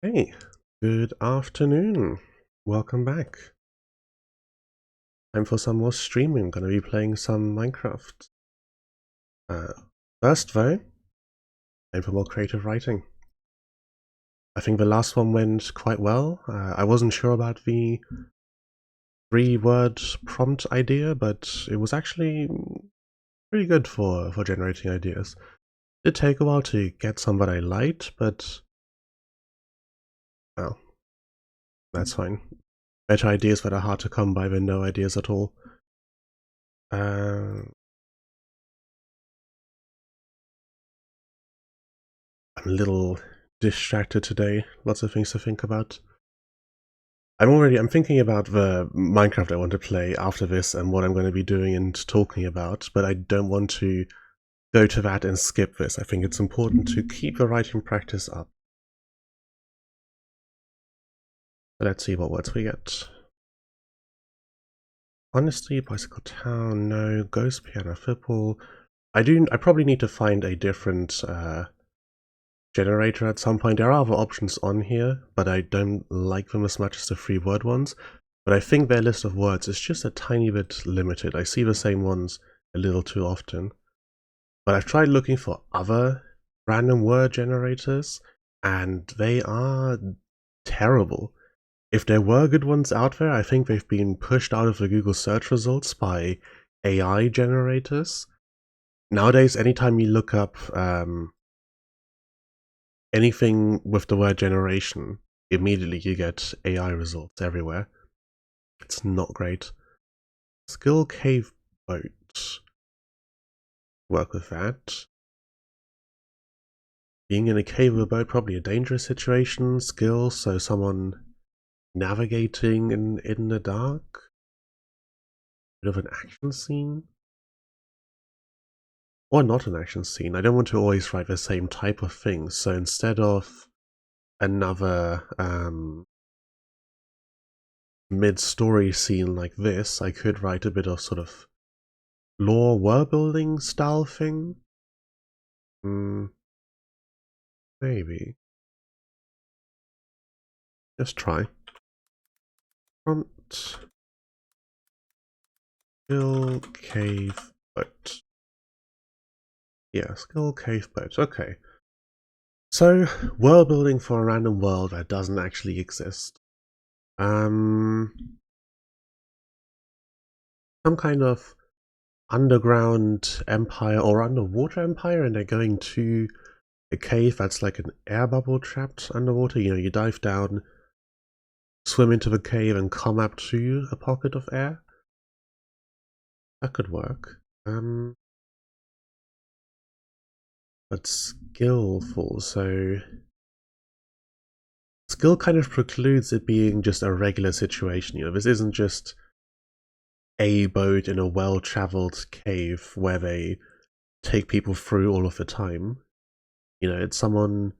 Hey, good afternoon. Welcome back. Time for some more streaming. Gonna be playing some Minecraft. Uh, First though, time for more creative writing. I think the last one went quite well. I wasn't sure about the 3-word prompt idea, but it was actually pretty good for generating ideas. It did take a while to get some that I liked, but well, that's fine. Better ideas that are hard to come by than no ideas at all. I'm a little distracted today. Lots of things to think about. I'm thinking about the Minecraft I want to play after this and what I'm going to be doing and talking about, but I don't want to go to that and skip this. I think it's important to keep the writing practice up. So let's see what words we get. Honestly, Bicycle Town, no. Ghost Piano Football. I probably need to find a different generator at some point. There are other options on here, but I don't like them as much as the 3-word ones. But I think their list of words is just a tiny bit limited. I see the same ones a little too often. But I've tried looking for other random word generators, and they are terrible. If there were good ones out there, I think they've been pushed out of the Google search results by AI generators. Nowadays, anytime you look up anything with the word generation, immediately you get AI results everywhere. It's not great. Skill cave boat. Work with that. Being in a cave with a boat, probably a dangerous situation. Skill, so someone navigating in the dark. Bit of an action scene. Or not an action scene. I don't want to always write the same type of thing, so instead of another mid-story scene like this, I could write a bit of sort of lore world building style thing. Maybe. Just try. Front. Skill cave boat. Yeah, skill cave boat. Okay. So, world building for a random world that doesn't actually exist. Some kind of underground empire or underwater empire, and they're going to a cave that's like an air bubble trapped underwater. You know, you dive down, swim into the cave, and come up to a pocket of air. That could work. But skillful, so skill kind of precludes it being just a regular situation. You know, this isn't just a boat in a well-traveled cave where they take people through all of the time. You know, it's someone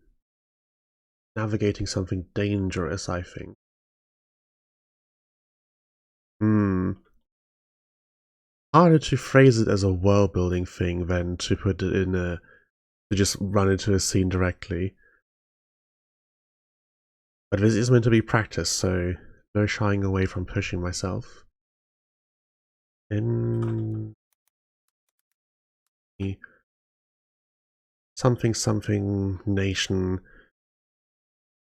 navigating something dangerous, I think. Harder to phrase it as a world-building thing than to put it in to just run into a scene directly. But this is meant to be practice, so no shying away from pushing myself. In something nation.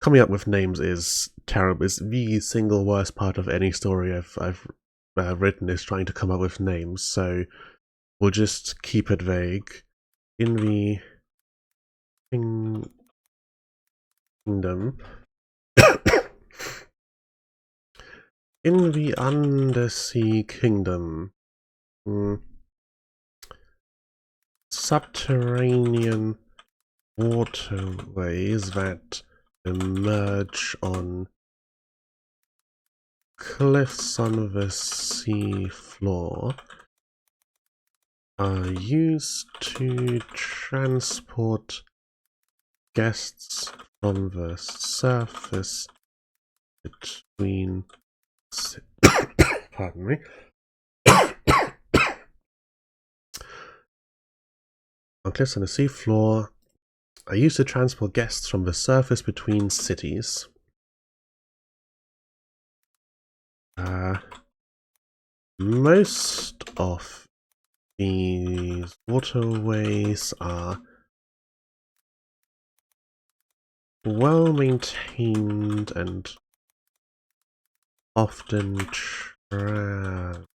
Coming up with names is terrible. It's the single worst part of any story I've written, is trying to come up with names. So we'll just keep it vague. In the kingdom, in the undersea kingdom, subterranean waterways that emerge on cliffs on the sea floor are used to transport guests from the surface between pardon me. On cliffs on the sea floor I used to transport guests from the surface between cities. Most of these waterways are well maintained and often traveled.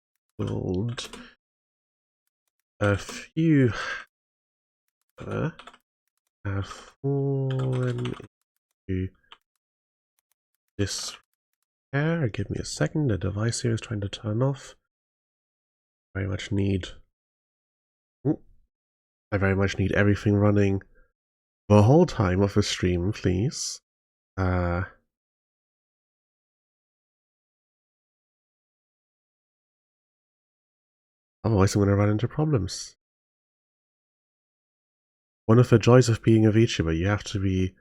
A few have fallen into disrepair. Give me a second, the device here is trying to turn off. Very much need... I very much need everything running the whole time of the stream, please. Otherwise I'm going to run into problems. One of the joys of being a VTuber, you have to be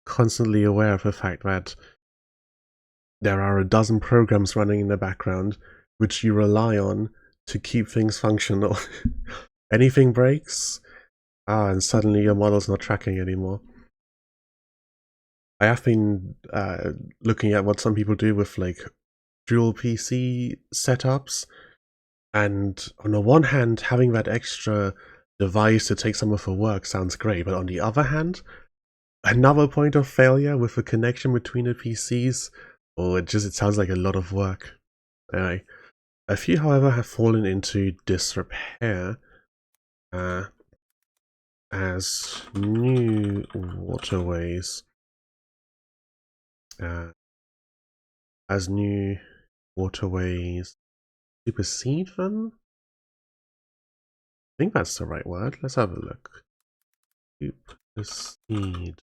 constantly aware of the fact that there are a dozen programs running in the background which you rely on to keep things functional. Anything breaks, and suddenly your model's not tracking anymore. I have been looking at what some people do with like dual PC setups, and on the one hand, having that extra device to take some of the work sounds great, but on the other hand, another point of failure with the connection between the PCs, it sounds like a lot of work. Anyway, a few, however, have fallen into disrepair as new waterways supersede them. I think that's the right word. Let's have a look. Supersede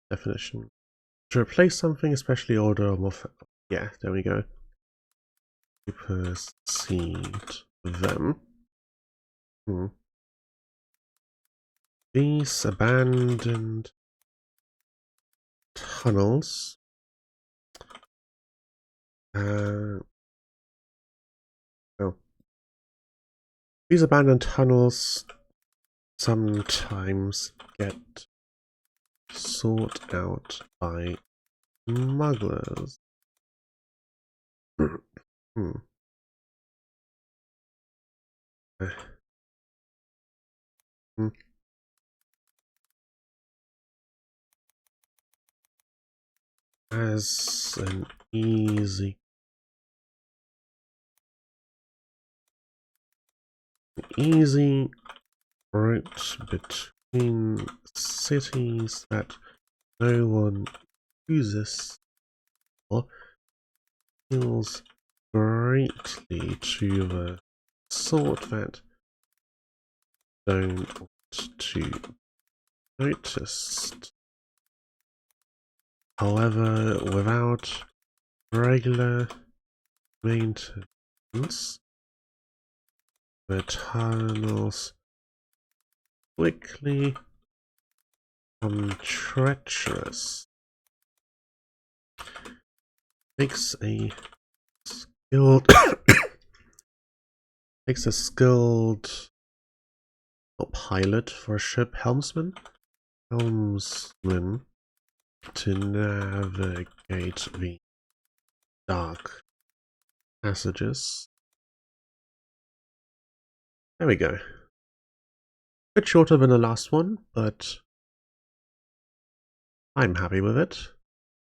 definition. To replace something, especially older or more... Yeah, there we go. Supersede them. These abandoned tunnels. These abandoned tunnels sometimes get sought out by smugglers. As an easy route between cities that no one uses or appeals greatly to the sort that don't want to notice. However, without regular maintenance, the tunnels quickly become treacherous. Takes a skilled pilot for a ship, helmsman to navigate the dark passages. There we go. A bit shorter than the last one, but I'm happy with it.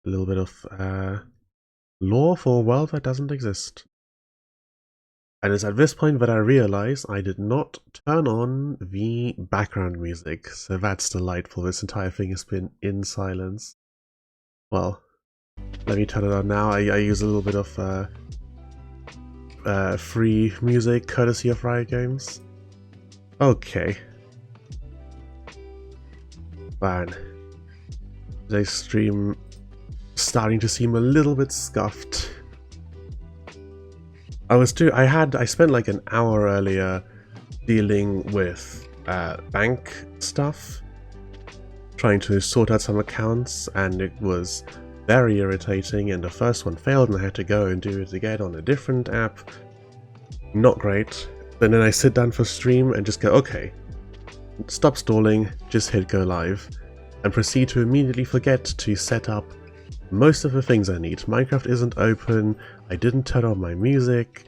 A little bit of lore for a world that doesn't exist. And it's at this point that I realize I did not turn on the background music, so that's delightful. This entire thing has been in silence. Well, let me turn it on now. I use a little bit of free music courtesy of Riot Games. Okay. Man. Today's stream starting to seem a little bit scuffed. I spent like an hour earlier dealing with bank stuff, trying to sort out some accounts, and it was very irritating, and the first one failed and I had to go and do it again on a different app. Not great. And then I sit down for stream and just go, okay, stop stalling, just hit go live, and proceed to immediately forget to set up most of the things I need. Minecraft isn't open, I didn't turn on my music,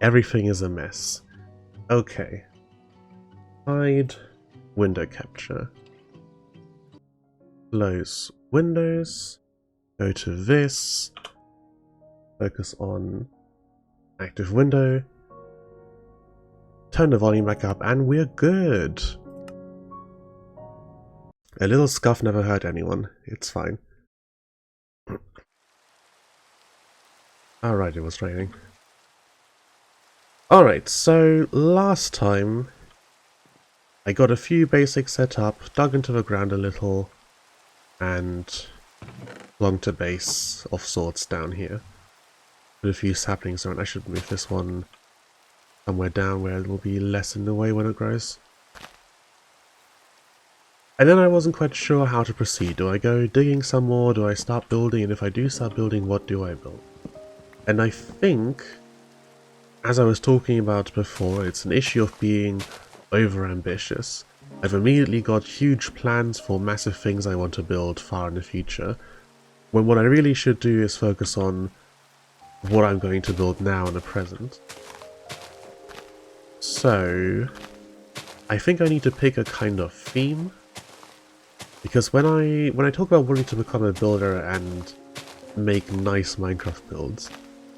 everything is a mess. Okay. Hide window capture. Close Windows, go to this, focus on active window, turn the volume back up, and we're good. A little scuff never hurt anyone, it's fine. Alright, it was raining. Alright, so last time I got a few basics set up, dug into the ground a little, and plonked a base of sorts down here. Put a few saplings around. I should move this one somewhere down where it will be less in the way when it grows. And then I wasn't quite sure how to proceed. Do I go digging some more? Do I start building? And if I do start building, what do I build? And I think, as I was talking about before, it's an issue of being over-ambitious. I've immediately got huge plans for massive things I want to build far in the future, when what I really should do is focus on what I'm going to build now in the present. So, I think I need to pick a kind of theme, because when I talk about wanting to become a builder and make nice Minecraft builds,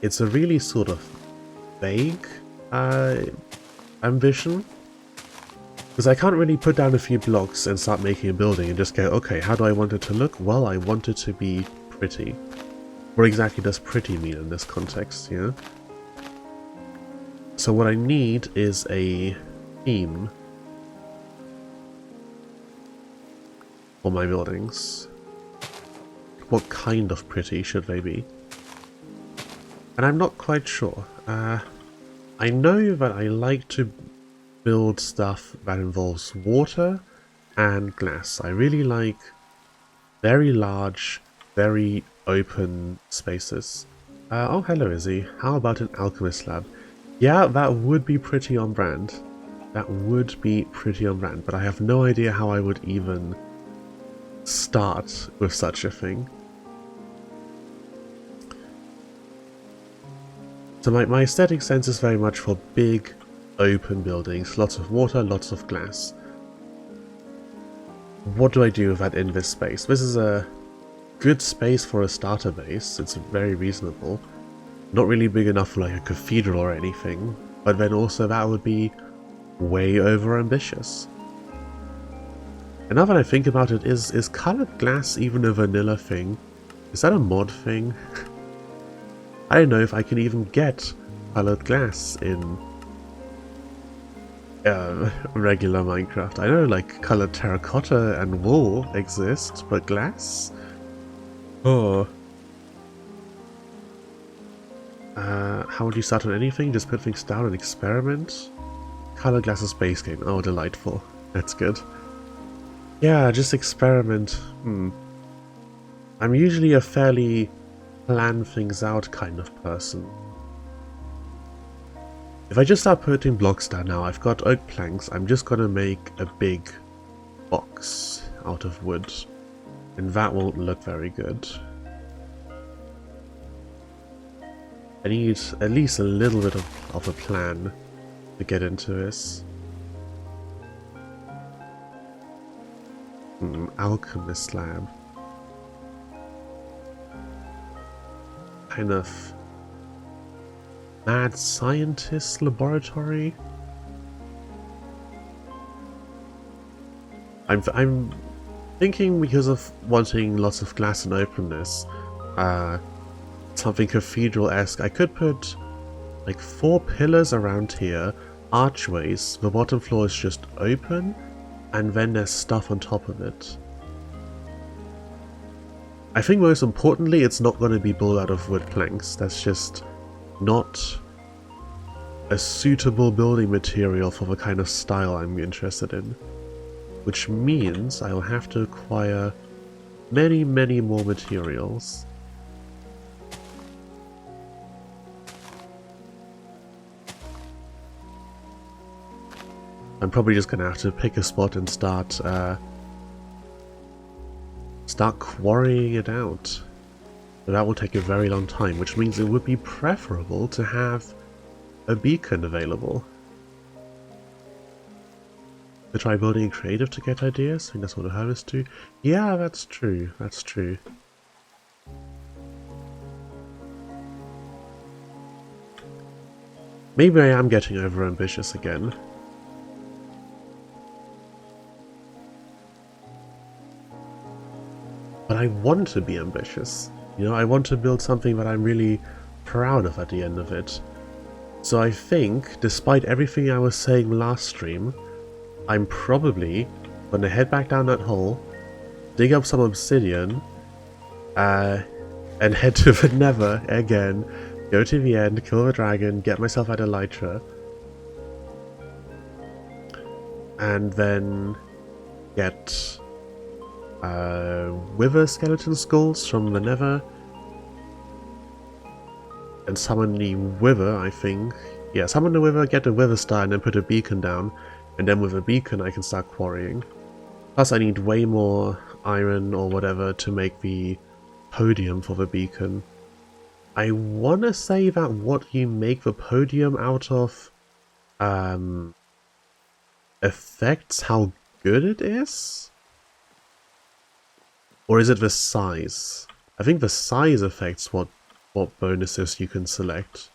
it's a really sort of vague ambition. Because I can't really put down a few blocks and start making a building and just go, okay, how do I want it to look? Well, I want it to be pretty. What exactly does pretty mean in this context, you know? So what I need is a theme for my buildings. What kind of pretty should they be? And I'm not quite sure. I know that I like to build stuff that involves water and glass. I really like very large, very open spaces. Oh, hello Izzy. How about an alchemist lab? Yeah, that would be pretty on brand. That would be pretty on brand, but I have no idea how I would even start with such a thing. So my aesthetic sense is very much for big, open buildings, lots of water, lots of glass. What do I do with that in this space? This is a good space for a starter base, it's very reasonable. Not really big enough for like a cathedral or anything, but then also that would be way over ambitious. And now that I think about it, is colored glass even a vanilla thing? Is that a mod thing? I don't know if I can even get colored glass in regular Minecraft. I know like colored terracotta and wool exist, but glass? Oh. How would you start on anything? Just put things down and experiment? Colored glass is base game. Oh, delightful. That's good. Yeah, just experiment. I'm usually a fairly plan things out kind of person. If I just start putting blocks down now, I've got oak planks, I'm just gonna make a big box out of wood. And that won't look very good. I need at least a little bit of a plan to get into this. Alchemist lab. Kind of mad scientist laboratory. I'm thinking, because of wanting lots of glass and openness, something cathedral-esque. I could put like 4 pillars around here, archways, the bottom floor is just open, and then there's stuff on top of it. I think most importantly, it's not going to be built out of wood planks. That's just not a suitable building material for the kind of style I'm interested in. Which means I'll have to acquire many, many more materials. I'm probably just gonna have to pick a spot and start quarrying it out. But that will take a very long time, which means it would be preferable to have a beacon available. To try building creative to get ideas? I think that's what a harvest do. Yeah, that's true. That's true. Maybe I am getting overambitious again. But I want to be ambitious. You know, I want to build something that I'm really proud of at the end of it. So I think, despite everything I was saying last stream, I'm probably gonna head back down that hole, dig up some obsidian, and head to the Nether again, go to the end, kill the dragon, get myself out of Elytra, and then get Wither skeleton skulls from the Nether, and summon the Wither, I think. Yeah, summon the Wither, get the Wither star, and then put a beacon down, and then with a beacon I can start quarrying. Plus I need way more iron or whatever to make the podium for the beacon. I want to say that what you make the podium out of affects how good it is? Or is it the size? I think the size affects what bonuses you can select.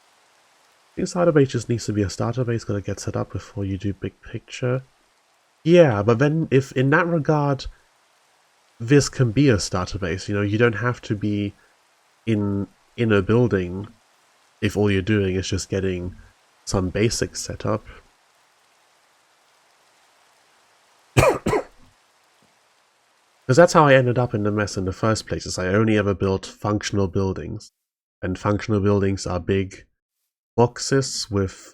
I think starter base just needs to be a starter base, gotta get set up before you do big picture. Yeah, but then if in that regard this can be a starter base, you know, you don't have to be in a building if all you're doing is just getting some basics set up. Because that's how I ended up in the mess in the first place, is I only ever built functional buildings. And functional buildings are big boxes with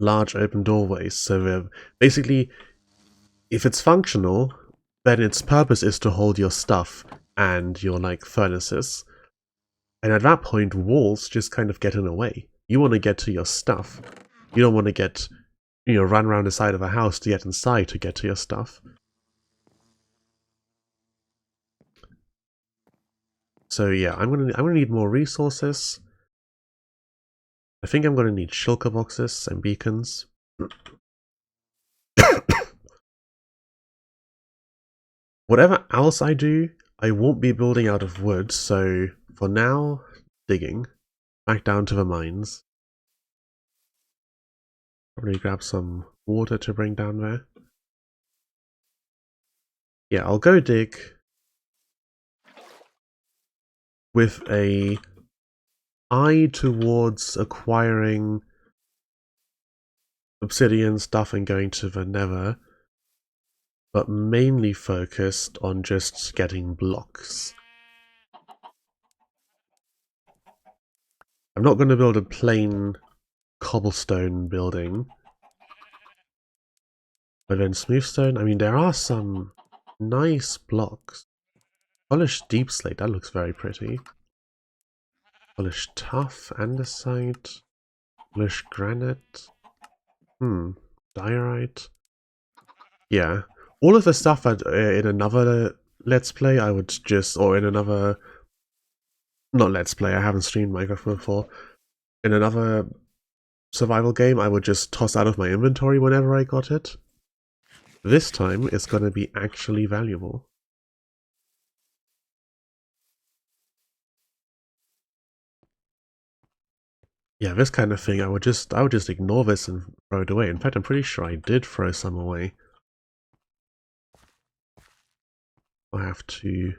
large open doorways. So basically, if it's functional, then its purpose is to hold your stuff and your, like, furnaces. And at that point, walls just kind of get in the way. You want to get to your stuff. You don't want to get, you know, run around the side of a house to get inside to get to your stuff. So yeah, I'm gonna need more resources. I think I'm gonna need shulker boxes and beacons. Whatever else I do, I won't be building out of wood, so for now, digging. Back down to the mines. Probably grab some water to bring down there. Yeah, I'll go dig with a eye towards acquiring obsidian stuff and going to the Nether, but mainly focused on just getting blocks. I'm not going to build a plain cobblestone building. But then smoothstone, I mean, there are some nice blocks. Polished deep slate, that looks very pretty. Polished tough, andesite. Polished granite. Diorite. Yeah. All of the stuff that in another Let's Play I would just, or in another, not Let's Play, I haven't streamed Minecraft before. In another survival game I would just toss out of my inventory whenever I got it. This time it's going to be actually valuable. Yeah, this kind of thing, I would just ignore this and throw it away. In fact, I'm pretty sure I did throw some away. I'll have to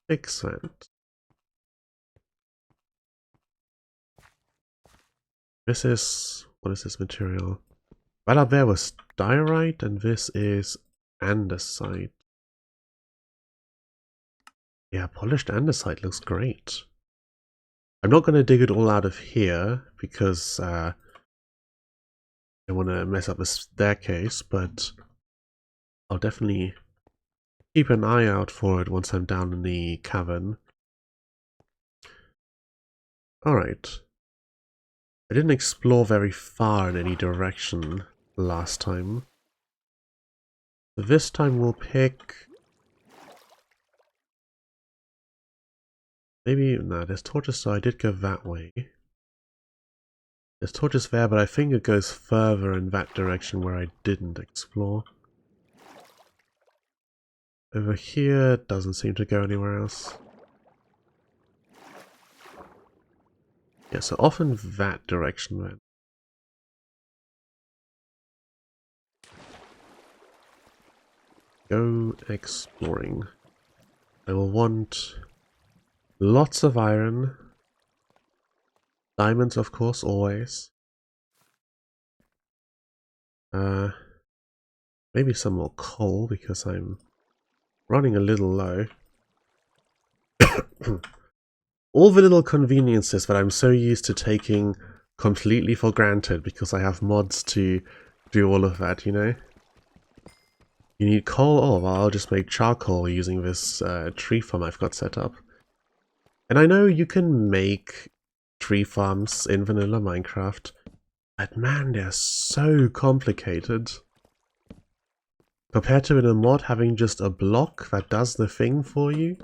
fix that. This is, what is this material? Right up there was diorite, and this is andesite. Yeah, polished andesite looks great. I'm not going to dig it all out of here, because I don't want to mess up the staircase, but I'll definitely keep an eye out for it once I'm down in the cavern. Alright. I didn't explore very far in any direction last time. So this time we'll pick... Maybe... No, there's torches, so I did go that way. There's torches there, but I think it goes further in that direction where I didn't explore. Over here, doesn't seem to go anywhere else. Yeah, so off in that direction then. Go exploring. I will want lots of iron. Diamonds, of course, always. Maybe some more coal, because I'm running a little low. All the little conveniences that I'm so used to taking completely for granted because I have mods to do all of that, you know? You need coal? Oh, well, I'll just make charcoal using this tree farm I've got set up. And I know you can make tree farms in vanilla Minecraft, but man, they're so complicated. Compared to in a mod having just a block that does the thing for you.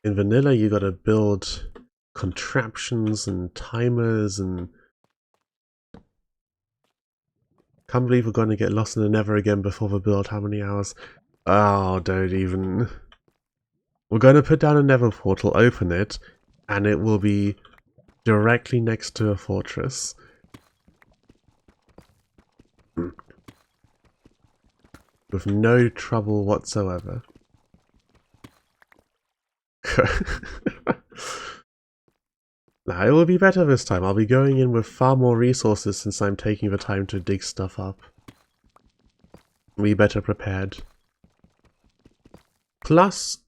In vanilla you gotta build contraptions and timers and... Can't believe we're gonna get lost in the nether again before we build how many hours? Oh, don't even... We're gonna put down a nether portal, open it, and it will be directly next to a fortress. With no trouble whatsoever. Nah, it will be better this time. I'll be going in with far more resources since I'm taking the time to dig stuff up. Be better prepared. Plus,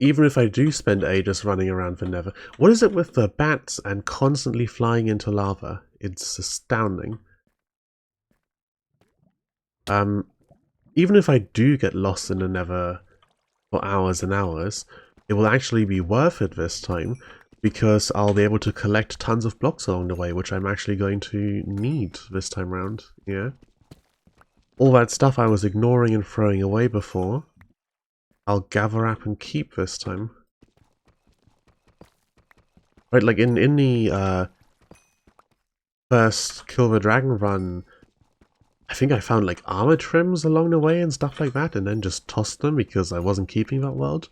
even if I do spend ages running around the nether, what is it with the bats and constantly flying into lava? It's astounding. Even if I do get lost in the nether for hours and hours, it will actually be worth it this time, because I'll be able to collect tons of blocks along the way, which I'm actually going to need this time round, yeah? All that stuff I was ignoring and throwing away before, I'll gather up and keep this time. Right, like in the first Kill the Dragon run, I think I found like armor trims along the way and stuff like that, and then just tossed them because I wasn't keeping that world.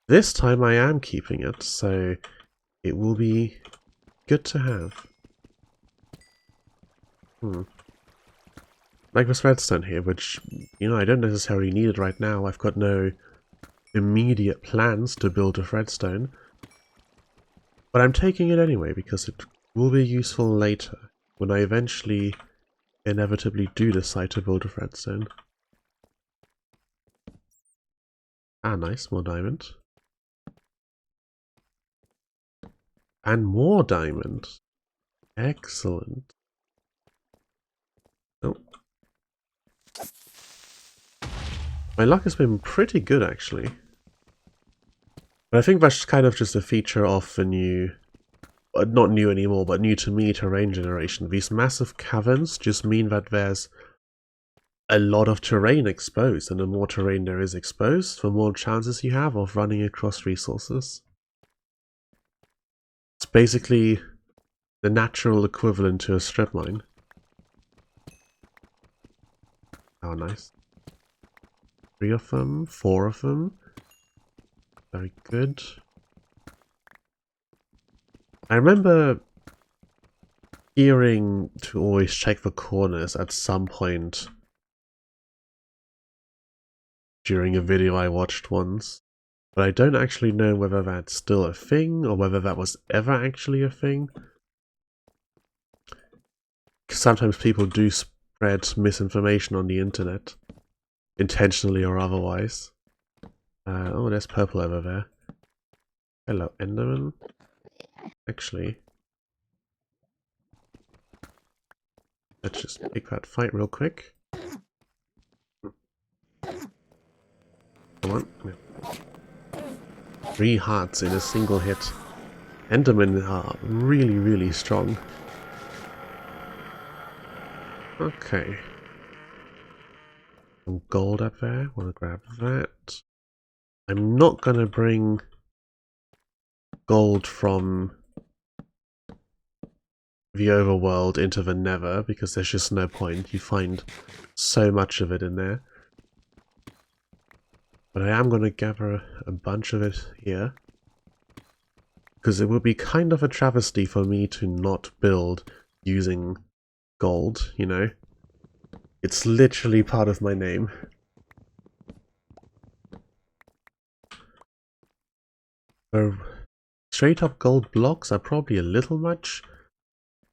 This time I am keeping it, so it will be good to have. Like this redstone here, which, you know, I don't necessarily need it right now. I've got no immediate plans to build a redstone. But I'm taking it anyway because it will be useful later, when I eventually inevitably do decide to build a redstone. Ah, nice, more diamond. And more diamond. Excellent. Oh. My luck has been pretty good, actually. But I think that's kind of just a feature of the new... not new anymore, but new to me terrain generation. These massive caverns just mean that there's a lot of terrain exposed, and the more terrain there is exposed, the more chances you have of running across resources. It's basically the natural equivalent to a strip mine. Oh, nice. 3 of them, 4 of them. Very good. I remember hearing to always check the corners at some point during a video I watched once, but I don't actually know whether that's still a thing or whether that was ever actually a thing. Sometimes people do spread misinformation on the internet, intentionally or otherwise. Oh, there's purple over there. Hello, Enderman. Actually, let's just pick that fight real quick. Come on. Yeah. 3 hearts in a single hit. Endermen are really, really strong. Okay. some gold up there. Want to grab that. I'm not going to bring gold from the overworld into the nether because there's just no point. You find so much of it in there. But I am going to gather a bunch of it here. Because it would be kind of a travesty for me to not build using gold, you know? It's literally part of my name. So, straight up gold blocks are probably a little much.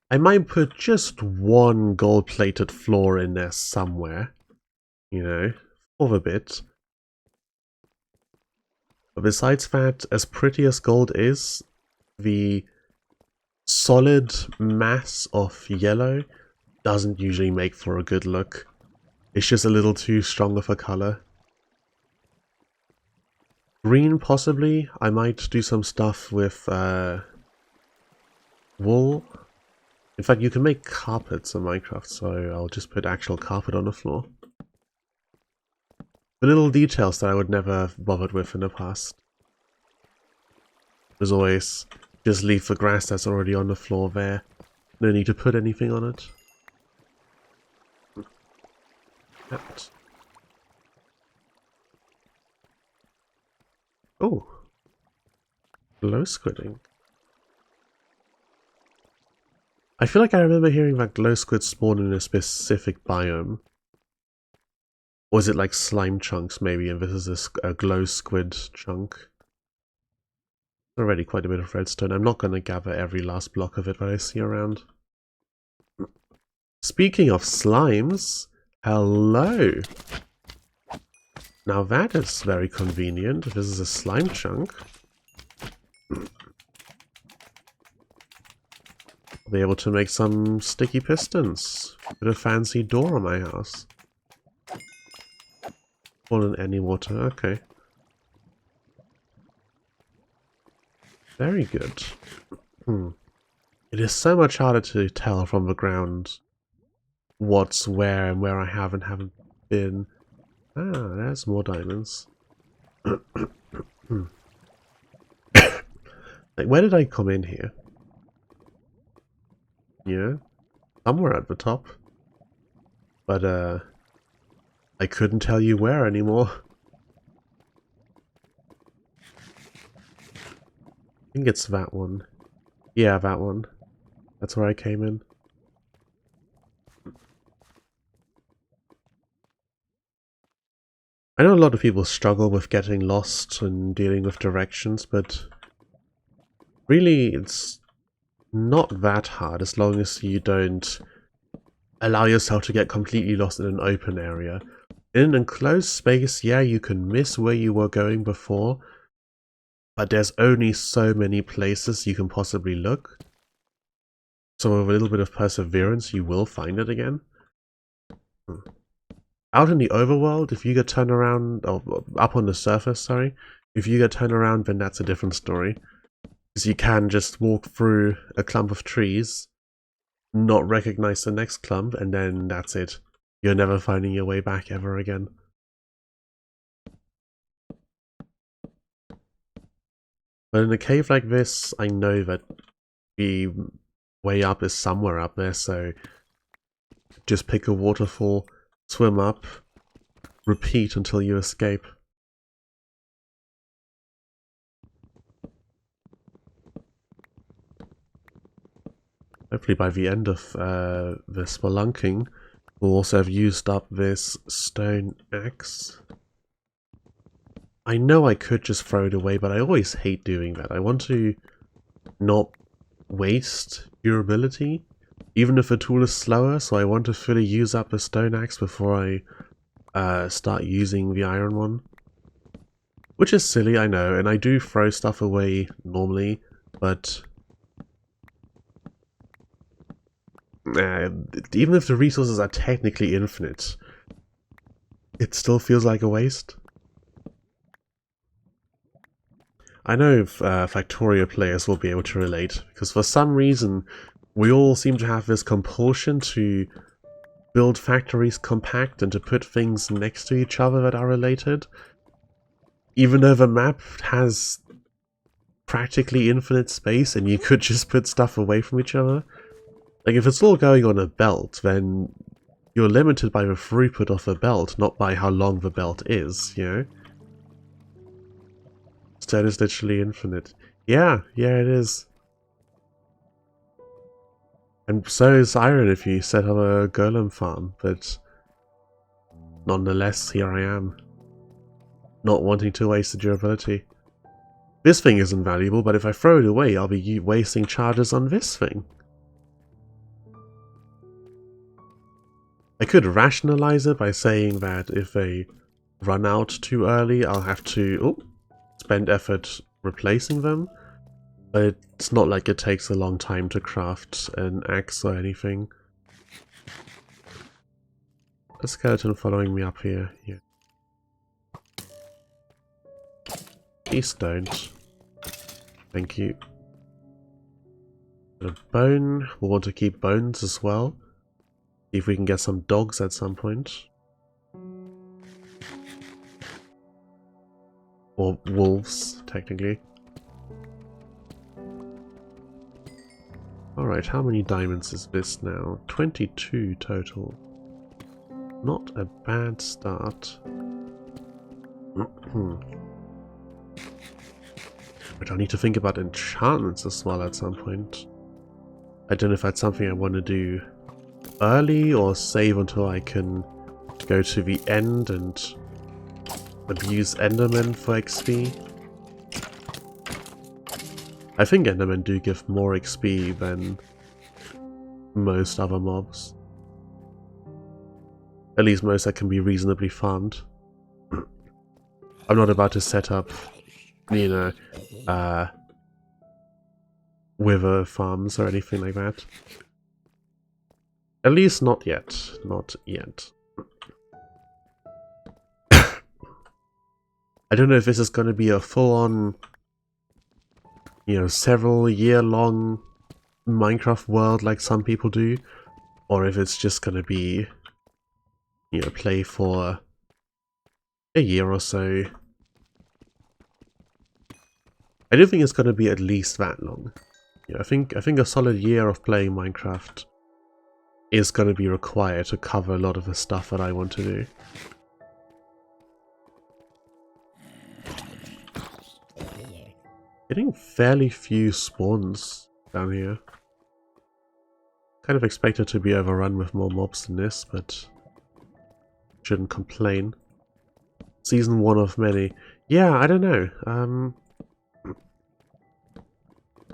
I might put just one gold plated floor in there somewhere, you know, for the bit. But besides that, as pretty as gold is, the solid mass of yellow doesn't usually make for a good look. It's just a little too strong of a color. Green, possibly. I might do some stuff with wool. In fact, you can make carpets in Minecraft, so I'll just put actual carpet on the floor. The little details that I would never have bothered with in the past. As always, just leave the grass that's already on the floor there. No need to put anything on it. That. Oh. Glow squidding. I feel like I remember hearing that glow squid spawn in a specific biome. Or is it like slime chunks maybe, and this is a glow squid chunk? Already quite a bit of redstone. I'm not going to gather every last block of it that I see around. Speaking of slimes, hello! Now that is very convenient. This is a slime chunk. I'll be able to make some sticky pistons. Put a fancy door on my house. Fall in any water, okay. Very good. It is so much harder to tell from the ground what's where and where I have and haven't been. Ah, there's more diamonds. Like, where did I come in here? Yeah, somewhere at the top. But, I couldn't tell you where anymore. I think it's that one. Yeah, that one. That's where I came in. I know a lot of people struggle with getting lost and dealing with directions, but really it's not that hard as long as you don't allow yourself to get completely lost in an open area. In an enclosed space, yeah, you can miss where you were going before, but there's only so many places you can possibly look. So with a little bit of perseverance, you will find it again. Out in the overworld, if you get turned around, or up on the surface, sorry, if you get turned around, then that's a different story. Because you can just walk through a clump of trees, not recognize the next clump, and then that's it. You're never finding your way back ever again. But in a cave like this, I know that the way up is somewhere up there, so just pick a waterfall, swim up, repeat until you escape. Hopefully by the end of the spelunking, we'll also have used up this stone axe. I know I could just throw it away, but I always hate doing that. I want to not waste durability, even if the tool is slower, so I want to fully use up the stone axe before I start using the iron one. Which is silly, I know, and I do throw stuff away normally, but even if the resources are technically infinite, it still feels like a waste. I know Factorio players will be able to relate, because for some reason we all seem to have this compulsion to build factories compact and to put things next to each other that are related. Even though the map has practically infinite space and you could just put stuff away from each other. Like, if it's all going on a belt, then you're limited by the throughput of the belt, not by how long the belt is, you know? Stone is literally infinite. Yeah, it is. And so is iron if you set up a golem farm, but nonetheless, here I am. Not wanting to waste the durability. This thing isn't valuable, but if I throw it away, I'll be wasting charges on this thing. I could rationalize it by saying that if they run out too early, I'll have to spend effort replacing them. But it's not like it takes a long time to craft an axe or anything. A skeleton following me up here. Yeah. Please don't. Thank you. A bone. We'll want to keep bones as well. See if we can get some dogs at some point. Or wolves, technically. Alright, how many diamonds is this now? 22 total. Not a bad start. But I'll need to think about enchantments as well at some point. I don't know if that's something I want to do early or save until I can go to the end and abuse Endermen for XP. I think Endermen do give more XP than most other mobs. At least most that can be reasonably farmed. I'm not about to set up, you know, wither farms or anything like that. At least not yet. Not yet. I don't know if this is going to be a full-on, you know, several year-long Minecraft world like some people do, or if it's just going to be, you know, play for a year or so. I do think it's going to be at least that long. Yeah, I think a solid year of playing Minecraft is going to be required to cover a lot of the stuff that I want to do. Getting fairly few spawns down here. Kind of expected to be overrun with more mobs than this, but shouldn't complain. Season 1 of many. Yeah, I don't know.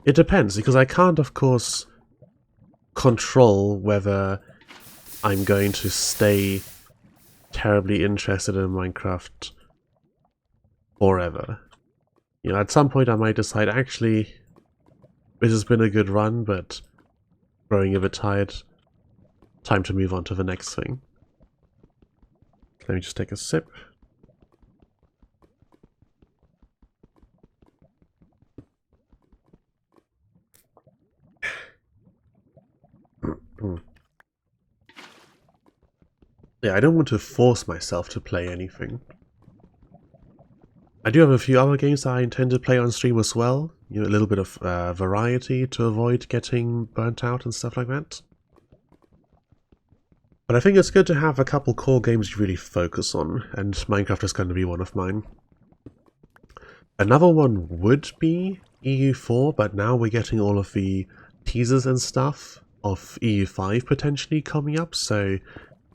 It depends, because I can't, of course, control whether I'm going to stay terribly interested in Minecraft forever. You know, at some point I might decide, actually, this has been a good run, but growing a bit tired. Time to move on to the next thing. Let me just take a sip. Yeah, I don't want to force myself to play anything. I do have a few other games that I intend to play on stream as well. You know, a little bit of variety to avoid getting burnt out and stuff like that. But I think it's good to have a couple core games you really focus on, and Minecraft is going to be one of mine. Another one would be EU4, but now we're getting all of the teasers and stuff of EU5 potentially coming up, so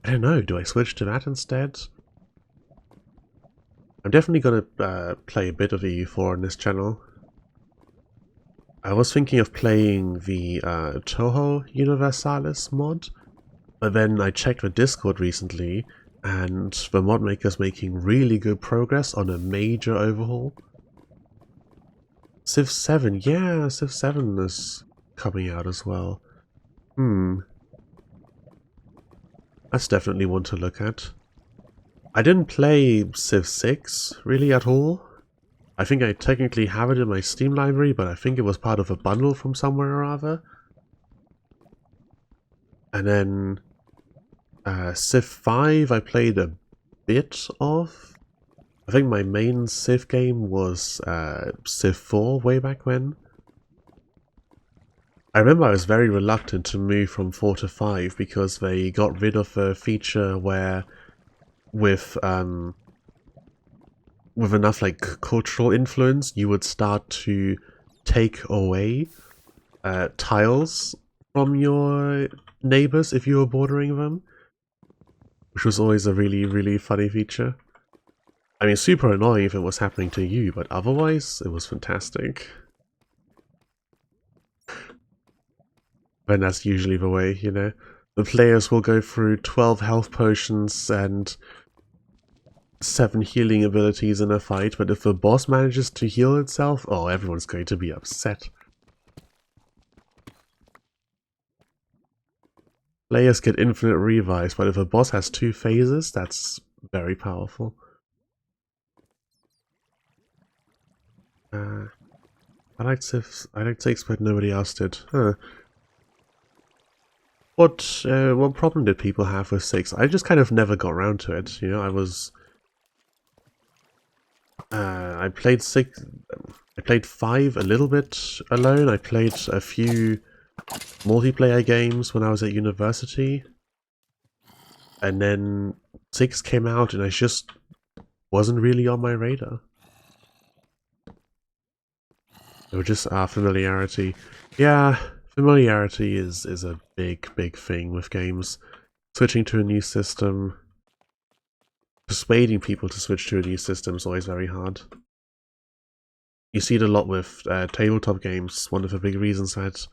I don't know, do I switch to that instead? I'm definitely going to play a bit of EU4 on this channel. I was thinking of playing the Toho Universalis mod, but then I checked the Discord recently, and the mod maker's making really good progress on a major overhaul. Civ 7, yeah, Civ 7 is coming out as well. That's definitely one to look at. I didn't play Civ 6 really at all. I think I technically have it in my Steam library, but I think it was part of a bundle from somewhere or other. And then Civ 5 I played a bit of. I think my main Civ game was Civ 4 way back when. I remember I was very reluctant to move from 4 to 5 because they got rid of a feature where with enough like cultural influence you would start to take away tiles from your neighbors if you were bordering them, which was always a really, really funny feature. I mean, super annoying if it was happening to you, but otherwise, it was fantastic. And that's usually the way, you know? The players will go through 12 health potions and 7 healing abilities in a fight, but if the boss manages to heal itself, oh, everyone's going to be upset. Players get infinite revives, but if a boss has 2 phases, that's very powerful. I liked Civ. I liked 6, but nobody else did. Huh. What problem did people have with 6? I just kind of never got around to it. You know, I played 6. I played 5 a little bit alone. I played a few multiplayer games when I was at university, and then 6 came out, and I just wasn't really on my radar. It was just familiarity. Yeah, familiarity is a big thing with games. Switching to a new system, persuading people to switch to a new system is always very hard. You see it a lot with tabletop games. One of the big reasons that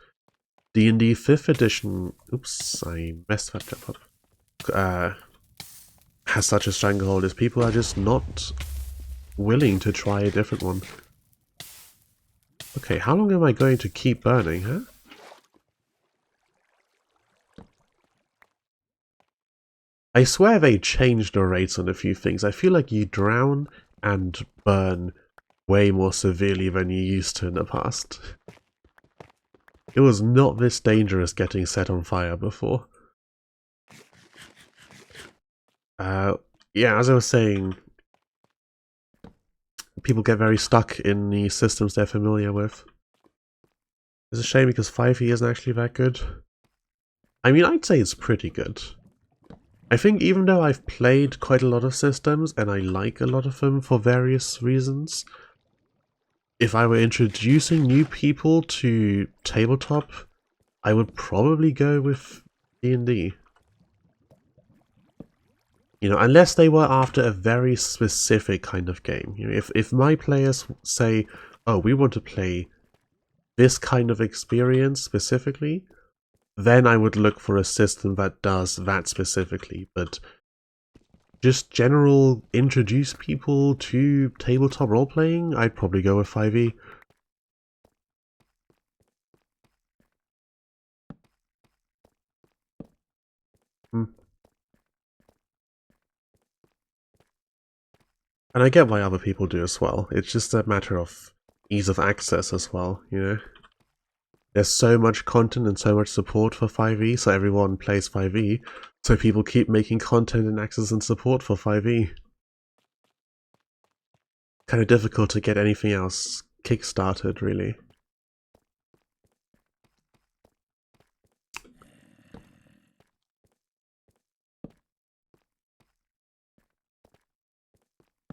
D&D 5th edition, oops, I messed that up, has such a stranglehold is people are just not willing to try a different one. Okay, how long am I going to keep burning, huh? I swear they changed the rates on a few things. I feel like you drown and burn way more severely than you used to in the past. It was not this dangerous getting set on fire before. Yeah, as I was saying, people get very stuck in the systems they're familiar with. It's a shame because 5e isn't actually that good. I mean, I'd say it's pretty good. I think even though I've played quite a lot of systems and I like a lot of them for various reasons, if I were introducing new people to tabletop, I would probably go with D&D. You know, unless they were after a very specific kind of game. You know, if my players say, oh, we want to play this kind of experience specifically, then I would look for a system that does that specifically. But just general introduce people to tabletop role-playing, I'd probably go with 5e. And I get why other people do as well. It's just a matter of ease of access as well, you know? There's so much content and so much support for 5e, so everyone plays 5e, so people keep making content and access and support for 5e. Kind of difficult to get anything else kickstarted, really.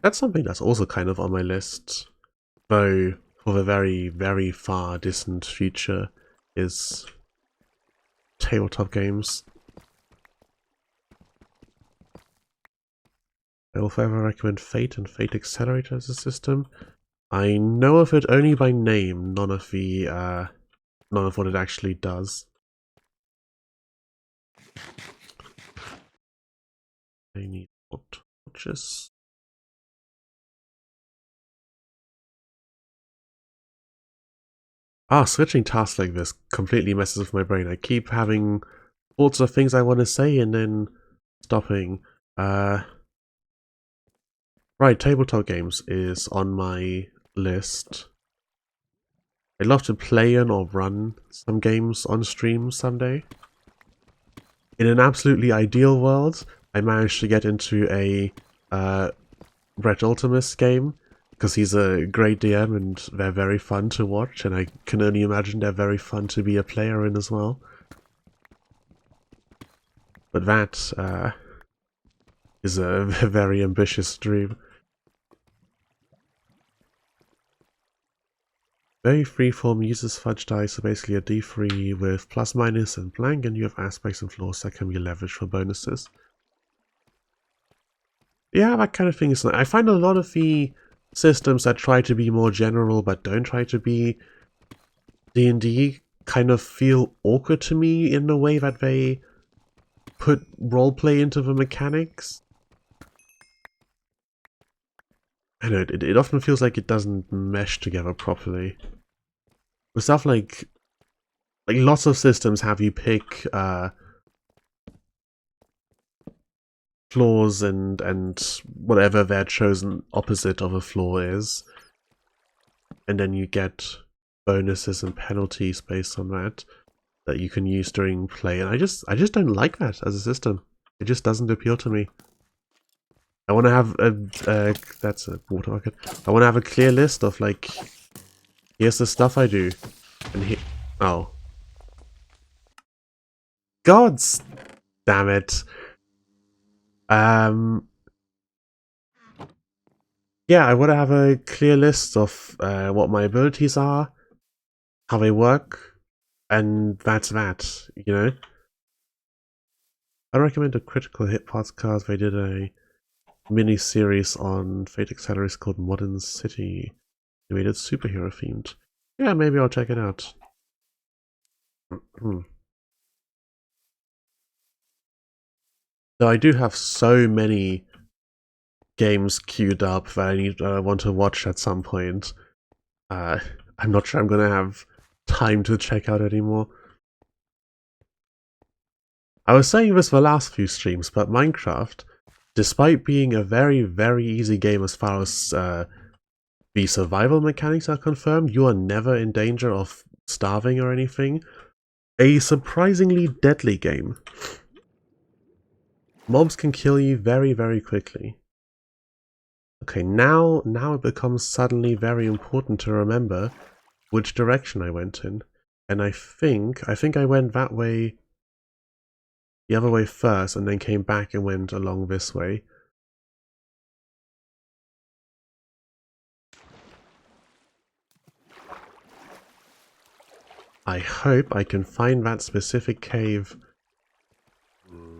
That's something that's also kind of on my list, though for the very, very far distant future is tabletop games. I will forever recommend Fate and Fate Accelerator as a system. I know of it only by name, none of what it actually does. I need more torches. Switching tasks like this completely messes with my brain. I keep having thoughts of things I want to say and then stopping. Right, tabletop games is on my list. I'd love to play in or run some games on stream someday. In an absolutely ideal world, I managed to get into a Brett Ultimus game, because he's a great DM and they're very fun to watch, and I can only imagine they're very fun to be a player in as well. But that is a very ambitious dream. Very freeform, uses fudge dice, so basically a d3 with plus minus and blank, and you have aspects and flaws that can be leveraged for bonuses. Yeah, that kind of thing is nice. I find a lot of the systems that try to be more general but don't try to be D&D kind of feel awkward to me in the way that they put roleplay into the mechanics. I know, it often feels like it doesn't mesh together properly. With stuff like lots of systems have you pick flaws and whatever their chosen opposite of a flaw is, and then you get bonuses and penalties based on that you can use during play, and I just don't like that as a system. It just doesn't appeal to me. I want to have a that's a water bucket. I want to have a clear list of like, here's the stuff I do, and here, oh, gods, damn it. Yeah, I want to have a clear list of what my abilities are, how they work, and that's that, you know? I recommend a Critical Hit podcast. They did a mini-series on Fate Accelerates called Modern City. They made it superhero themed. Yeah, maybe I'll check it out. So I do have so many games queued up that I want to watch at some point. I'm not sure I'm gonna have time to check out anymore. I was saying this for the last few streams, but Minecraft, despite being a very, very easy game as far as the survival mechanics are confirmed, you are never in danger of starving or anything. A surprisingly deadly game. Mobs can kill you very, very quickly. Okay, now it becomes suddenly very important to remember which direction I went in. And I think I went that way, the other way first, and then came back and went along this way. I hope I can find that specific cave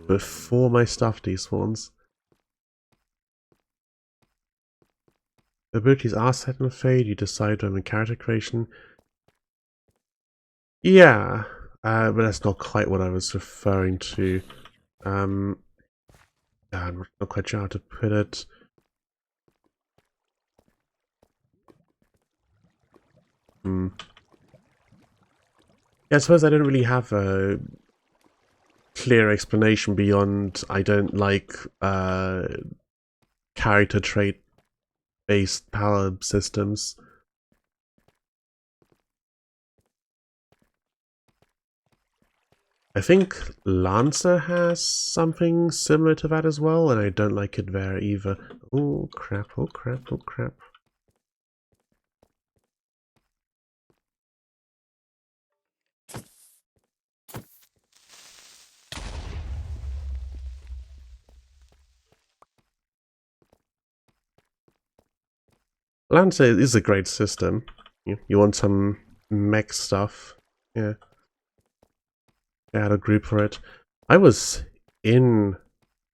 before my stuff despawns. Abilities are set and fade, you decide them in character creation. Yeah, but that's not quite what I was referring to. I'm not quite sure how to put it. Yeah, I suppose I don't really have a clear explanation beyond I don't like character trait based power systems. I think Lancer has something similar to that as well, and I don't like it there either. Oh crap, oh crap, oh crap. Lancer is a great system. You want some mech stuff. Yeah. I had a group for it. I was in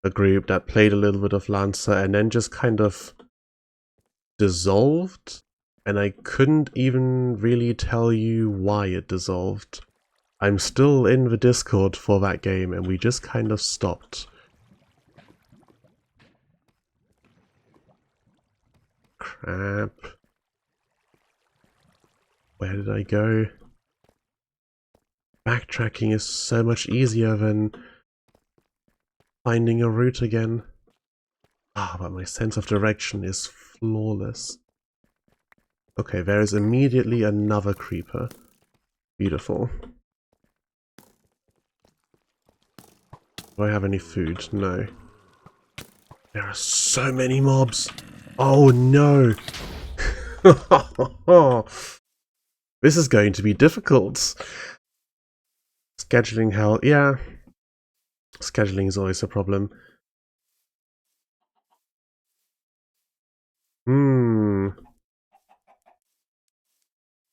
a group that played a little bit of Lancer and then just kind of dissolved, and I couldn't even really tell you why it dissolved. I'm still in the Discord for that game and we just kind of stopped. Crap. Where did I go? Backtracking is so much easier than finding a route again. Ah, but my sense of direction is flawless. Okay, there is immediately another creeper. Beautiful. Do I have any food? No. There are so many mobs. Oh no. This is going to be difficult. Scheduling hell. Yeah. Scheduling is always a problem.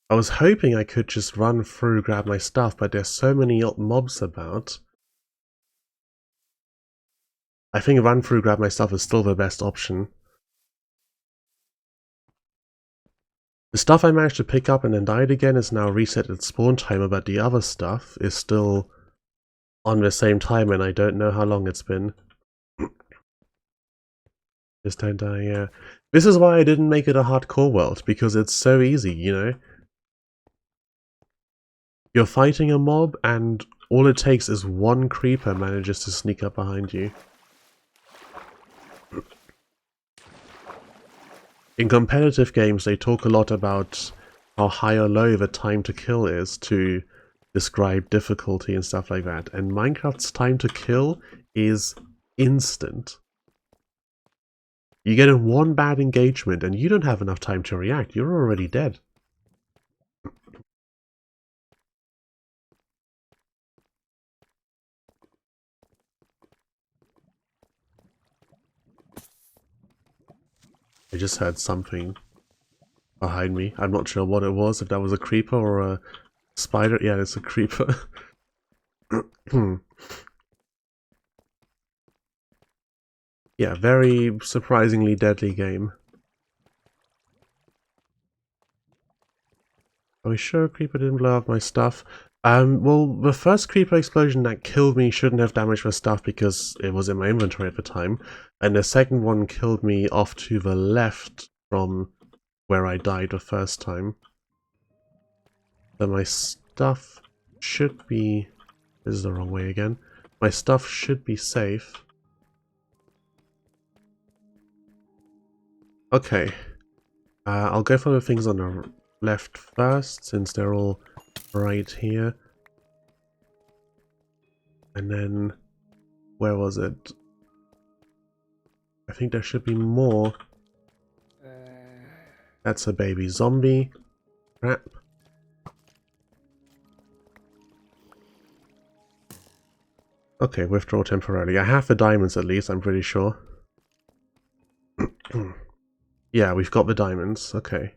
I was hoping I could just run through, grab my stuff, but there's so many mobs about. I think run through, grab my stuff is still the best option. The stuff I managed to pick up and then died again is now reset at spawn timer, but the other stuff is still on the same time and I don't know how long it's been. Just don't die, yeah. This is why I didn't make it a hardcore world, because it's so easy, you know? You're fighting a mob and all it takes is one creeper manages to sneak up behind you. In competitive games, they talk a lot about how high or low the time to kill is to describe difficulty and stuff like that. And Minecraft's time to kill is instant. You get in one bad engagement and you don't have enough time to react. You're already dead. I just heard something behind me. I'm not sure what it was, if that was a creeper or a spider. Yeah, it's a creeper. Yeah, very surprisingly deadly game. Are we sure a creeper didn't blow up my stuff? Well, the first creeper explosion that killed me shouldn't have damaged my stuff because it was in my inventory at the time. And the second one killed me off to the left from where I died the first time. So my stuff should be... This is the wrong way again. My stuff should be safe. Okay. I'll go for the things on the left first, since they're all right here. And then... Where was it? I think there should be more. That's a baby zombie. Crap. Okay, withdraw temporarily. I have the diamonds at least, I'm pretty sure. Yeah, we've got the diamonds. Okay.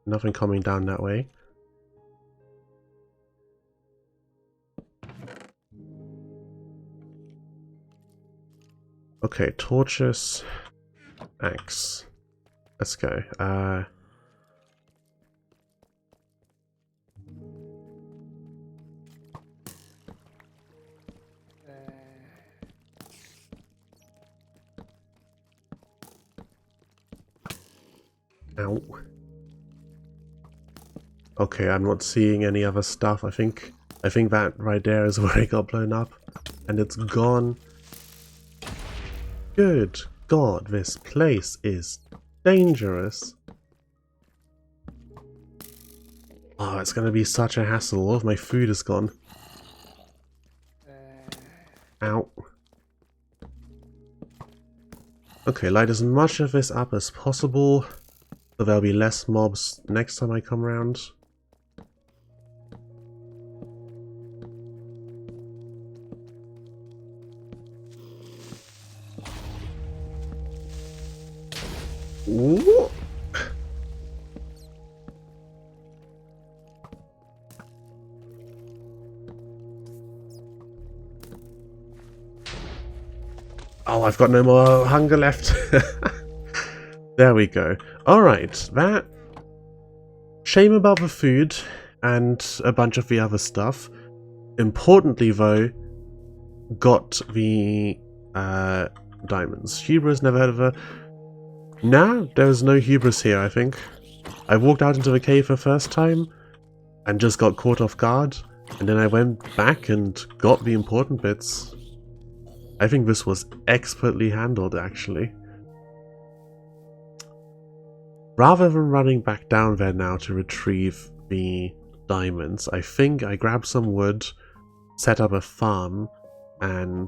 Nothing coming down that way. Okay, torches, axe. Let's go. Ow. Okay, I'm not seeing any other stuff. I think that right there is where it got blown up, and it's gone. Good God, this place is dangerous. Oh, it's gonna be such a hassle. All of my food is gone. Ow. Okay, light as much of this up as possible, so there'll be less mobs next time I come around. Ooh. Oh, I've got no more hunger left. There we go. Alright, that... Shame about the food and a bunch of the other stuff. Importantly though, got the diamonds. Hubris, never heard of her. Nah, there's no hubris here, I think. I walked out into the cave the first time and just got caught off guard, and then I went back and got the important bits. I think this was expertly handled, actually. Rather than running back down there now to retrieve the diamonds. I think I grab some wood, set up a farm, and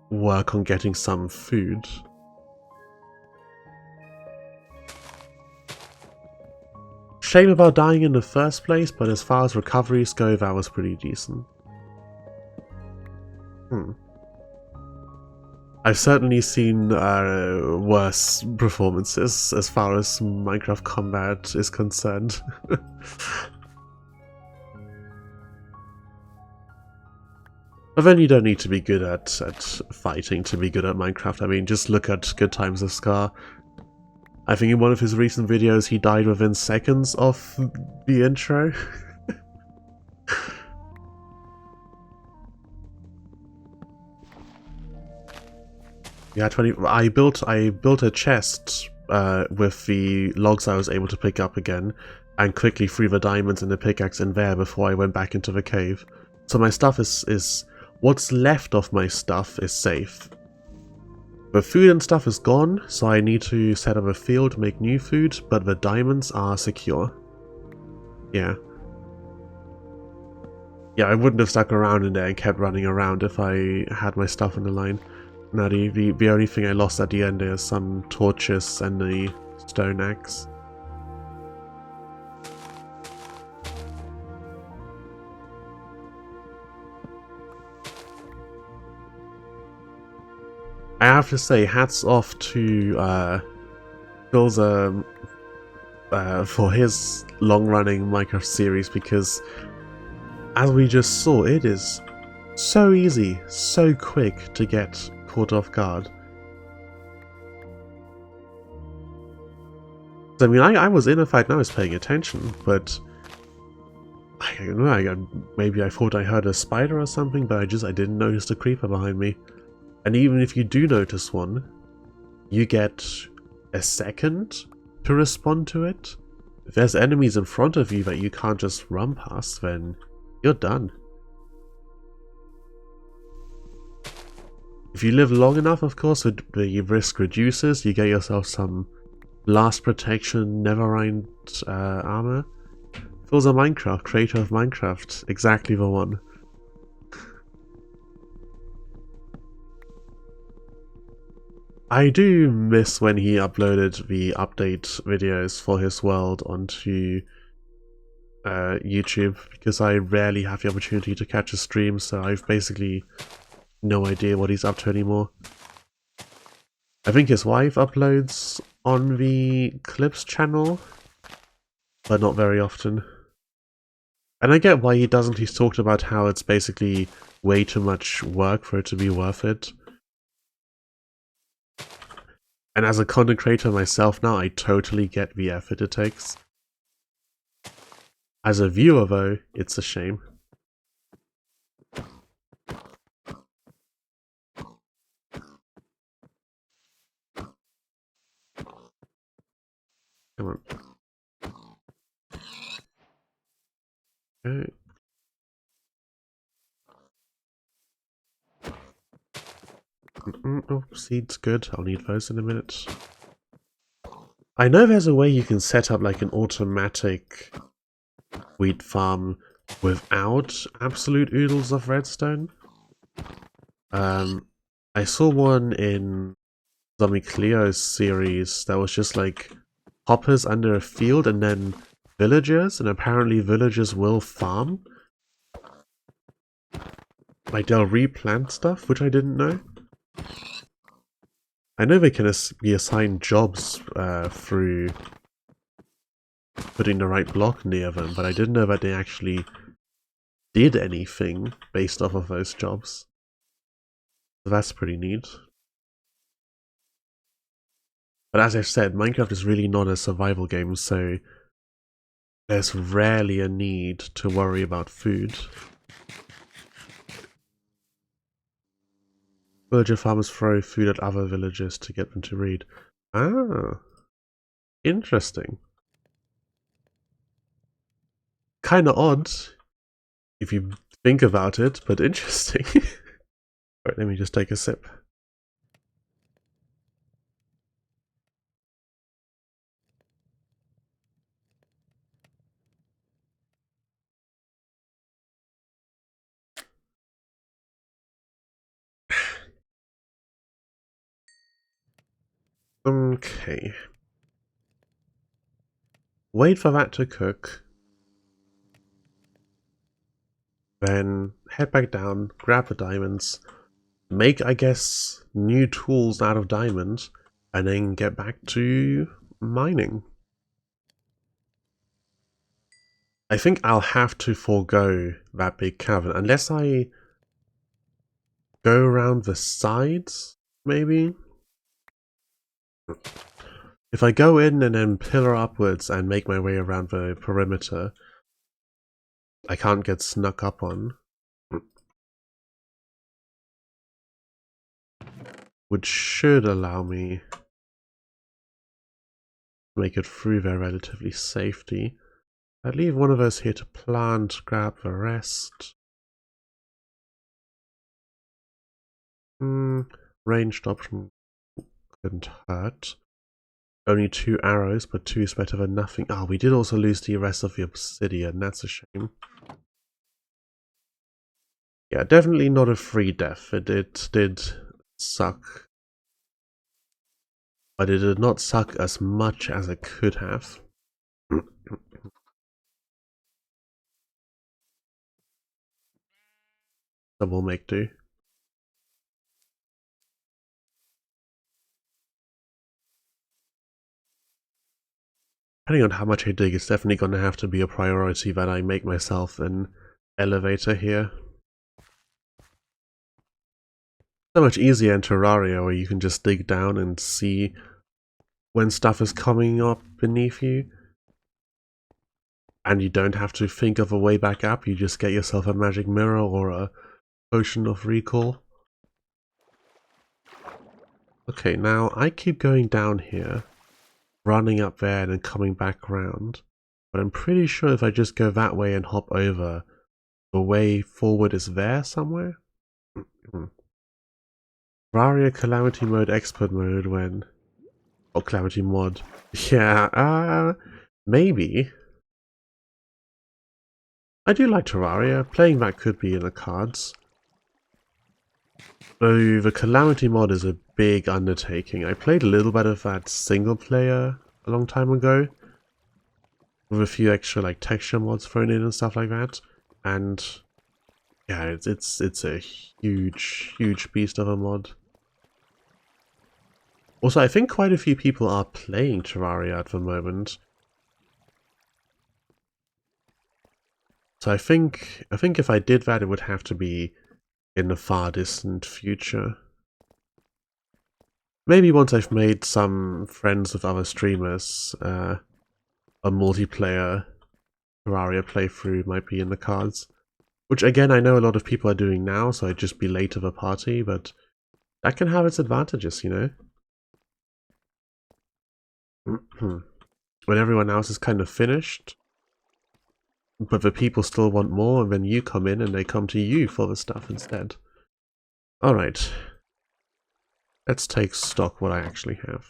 work on getting some food. Shame about dying in the first place, but as far as recoveries go, that was pretty decent. I've certainly seen worse performances as far as Minecraft combat is concerned. But then you don't need to be good at fighting to be good at Minecraft. I mean, just look at Good Times of Scar. I think in one of his recent videos he died within seconds of the intro. Yeah, I built a chest with the logs I was able to pick up again, and quickly threw the diamonds and the pickaxe in there before I went back into the cave. So my stuff is what's left of my stuff is safe. The food and stuff is gone, so I need to set up a field, make new food, but the diamonds are secure. Yeah. Yeah, I wouldn't have stuck around in there and kept running around if I had my stuff on the line. Now the only thing I lost at the end is some torches and the stone axe. I have to say, hats off to Philza for his long-running Minecraft series, because as we just saw, it is so easy, so quick to get caught off guard. I mean, I was in a fight and I was paying attention, but I don't know, maybe I thought I heard a spider or something, but I didn't notice the creeper behind me. And even if you do notice one, you get a second to respond to it. If there's enemies in front of you that you can't just run past, then you're done. If you live long enough, of course, the risk reduces. You get yourself some blast protection, Nevermind armor. Philza Minecraft, creator of Minecraft, exactly the one. I do miss when he uploaded the update videos for his world onto YouTube, because I rarely have the opportunity to catch a stream, so I've basically no idea what he's up to anymore. I think his wife uploads on the Clips channel, but not very often. And I get why he doesn't. He's talked about how it's basically way too much work for it to be worth it. And as a content creator myself now, I totally get the effort it takes. As a viewer though, it's a shame. Come on. Okay. Oh, seeds good. I'll need those in a minute. I know there's a way you can set up like an automatic wheat farm without absolute oodles of redstone. I saw one in Zombie Cleo's series that was just like hoppers under a field and then villagers, and apparently villagers will farm. Like they'll replant stuff, which I didn't know. I know they can be assigned jobs through putting the right block near them, but I didn't know that they actually did anything based off of those jobs. So that's pretty neat. But as I've said, Minecraft is really not a survival game, so there's rarely a need to worry about food. Villager farmers throw food at other villagers to get them to read. Ah, interesting. Kinda odd, if you think about it, but interesting. Right, let me just take a sip. Okay. Wait for that to cook. Then head back down, grab the diamonds, make, I guess, new tools out of diamonds, and then get back to mining. I think I'll have to forego that big cavern, unless I go around the sides, maybe? If I go in and then pillar upwards and make my way around the perimeter, I can't get snuck up on. Which should allow me to make it through there relatively safely. I'd leave one of us here to plant, grab the rest. Ranged option couldn't hurt. Only 2 arrows, but 2 is better than nothing. Ah, we did also lose the rest of the obsidian, that's a shame. Yeah, definitely not a free death. It did suck. But it did not suck as much as it could have. That will make do. Depending on how much I dig, it's definitely going to have to be a priority that I make myself an elevator here. So much easier in Terraria, where you can just dig down and see when stuff is coming up beneath you. And you don't have to think of a way back up, you just get yourself a magic mirror or a potion of recall. Okay, now I keep going down here, running up there and then coming back around. But I'm pretty sure if I just go that way and hop over, the way forward is there somewhere? Terraria Calamity Mode Expert Mode when... or Calamity Mod. Yeah, maybe. I do like Terraria, playing that could be in the cards. Though the Calamity mod is a big undertaking. I played a little bit of that single player a long time ago, with a few extra like texture mods thrown in and stuff like that. And yeah, it's a huge beast of a mod. Also, I think quite a few people are playing Terraria at the moment. So I think if I did that, it would have to be in the far distant future. Maybe once I've made some friends with other streamers, a multiplayer Terraria playthrough might be in the cards. Which again, I know a lot of people are doing now, so I'd just be late to the party, but that can have its advantages, you know? When everyone else is kind of finished, but the people still want more, and then you come in and they come to you for the stuff instead. Alright. Let's take stock what I actually have.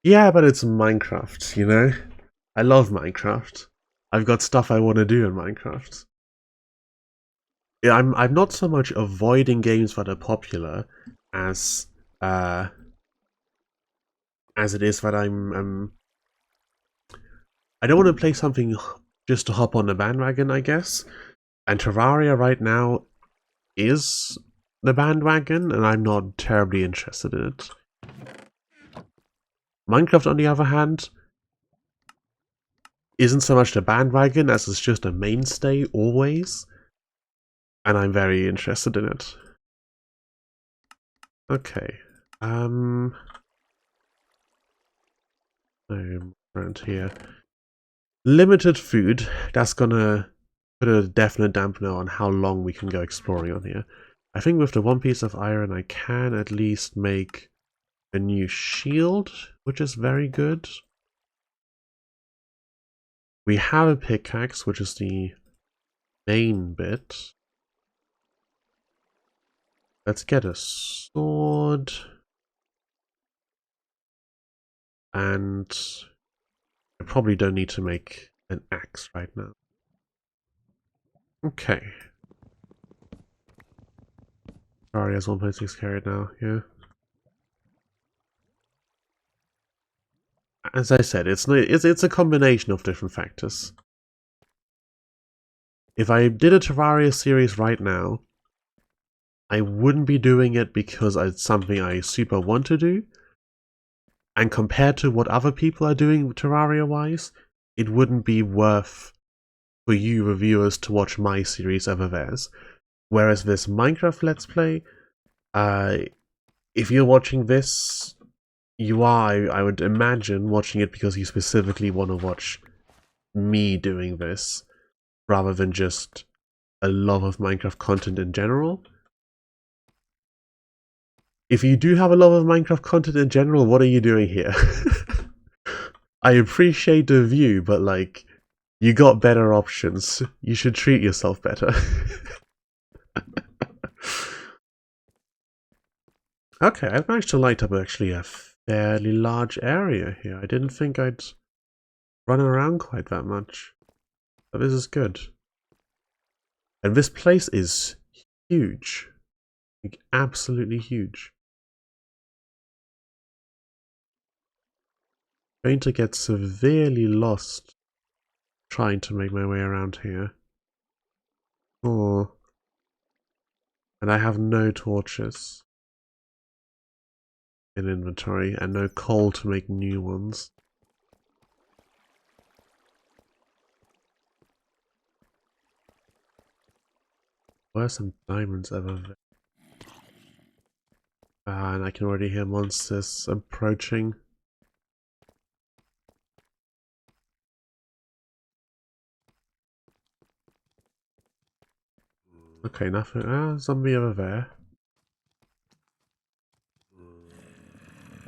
Yeah, but it's Minecraft, you know? I love Minecraft. I've got stuff I want to do in Minecraft. Yeah, I'm not so much avoiding games that are popular as it is that I don't want to play something just to hop on the bandwagon, I guess. And Terraria right now is the bandwagon, and I'm not terribly interested in it. Minecraft, on the other hand, isn't so much the bandwagon as it's just a mainstay always, and I'm very interested in it. Okay, around here. Limited food, that's gonna put a definite dampener on how long we can go exploring on here. I think with the 1 piece of iron I can at least make a new shield, which is very good. We have a pickaxe, which is the main bit. Let's get a sword. And I probably don't need to make an axe right now. Okay. Terraria has 1.6 carried now, yeah. As I said, it's a combination of different factors. If I did a Terraria series right now, I wouldn't be doing it because it's something I super want to do. And compared to what other people are doing Terraria-wise, it wouldn't be worth for you reviewers to watch my series over theirs. Whereas this Minecraft Let's Play, if you're watching this, you are, I would imagine, watching it because you specifically want to watch me doing this, rather than just a love of Minecraft content in general. If you do have a love of Minecraft content in general, what are you doing here? I appreciate the view, but like, you got better options. You should treat yourself better. Okay, I've managed to light up actually a fairly large area here. I didn't think I'd run around quite that much. But this is good. And this place is huge. Like, absolutely huge. I'm going to get severely lost trying to make my way around here. Oh. And I have no torches in inventory and no coal to make new ones. Where are some diamonds ever there? And I can already hear monsters approaching. Okay, nothing. Zombie over there.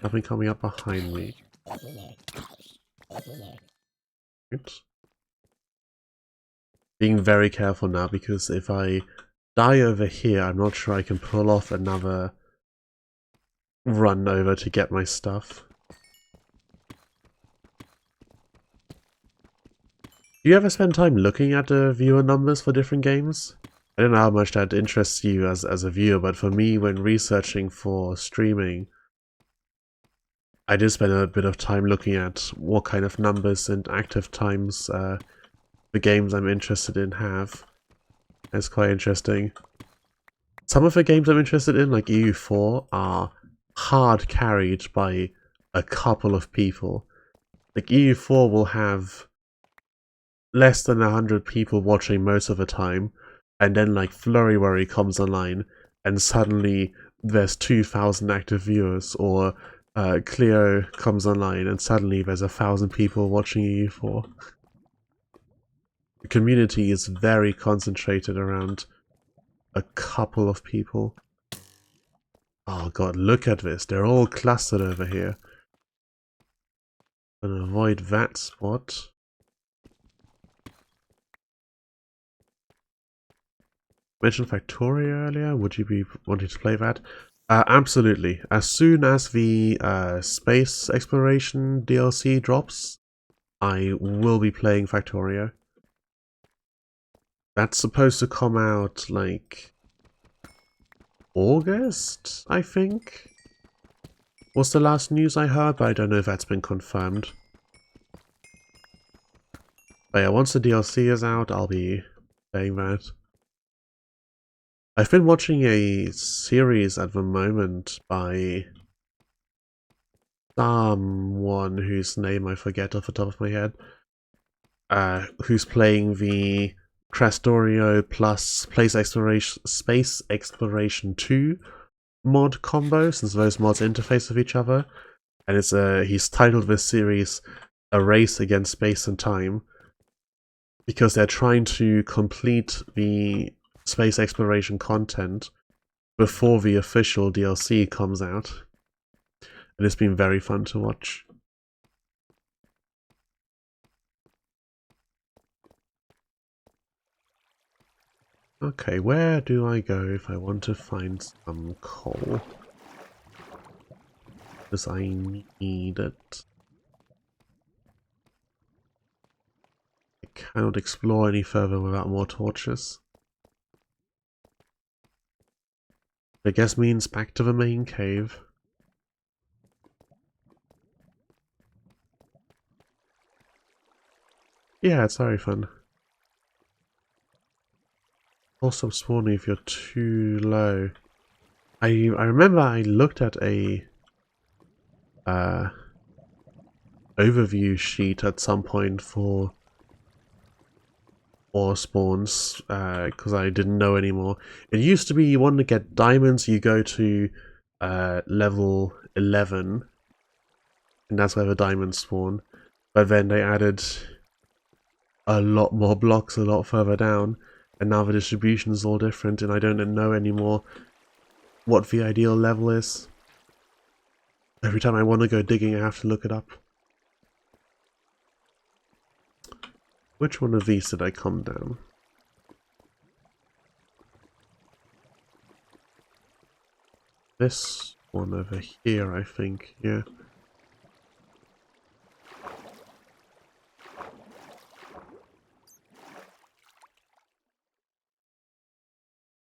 Nothing coming up behind me. Oops. Being very careful now because if I die over here, I'm not sure I can pull off another run over to get my stuff. Do you ever spend time looking at the viewer numbers for different games? I don't know how much that interests you as a viewer, but for me, when researching for streaming, I did spend a bit of time looking at what kind of numbers and active times the games I'm interested in have. It's quite interesting. Some of the games I'm interested in, like EU4, are hard carried by a couple of people. Like EU4 will have less than 100 people watching most of the time, and then like Flurry Worry comes online, and suddenly there's 2,000 active viewers, or Clio comes online, and suddenly there's 1,000 people watching EU4. The community is very concentrated around a couple of people. Oh god, look at this. They're all clustered over here. Gonna avoid that spot. Mentioned Factoria earlier. Would you be wanting to play that? Absolutely. As soon as the space exploration DLC drops, I will be playing Factorio. That's supposed to come out like August, I think? Was the last news I heard, but I don't know if that's been confirmed. But yeah, once the DLC is out, I'll be playing that. I've been watching a series at the moment by someone whose name I forget off the top of my head, who's playing the Krastorio plus Space Exploration 2 mod combo, since those mods interface with each other. And it's he's titled this series A Race Against Space and Time, because they're trying to complete the space exploration content before the official DLC comes out. And it's been very fun to watch. Okay, where do I go if I want to find some coal? Because I need it. I cannot explore any further without more torches. I guess means back to the main cave. Yeah, it's very fun. Also spawning if you're too low. I remember I looked at a overview sheet at some point for ore spawns because I didn't know anymore. It used to be you want to get diamonds, you go to level 11 and that's where the diamonds spawn. But then they added a lot more blocks a lot further down and now the distribution is all different and I don't know anymore what the ideal level is. Every time I want to go digging I have to look it up. Which one of these did I come down? This one over here, I think, yeah.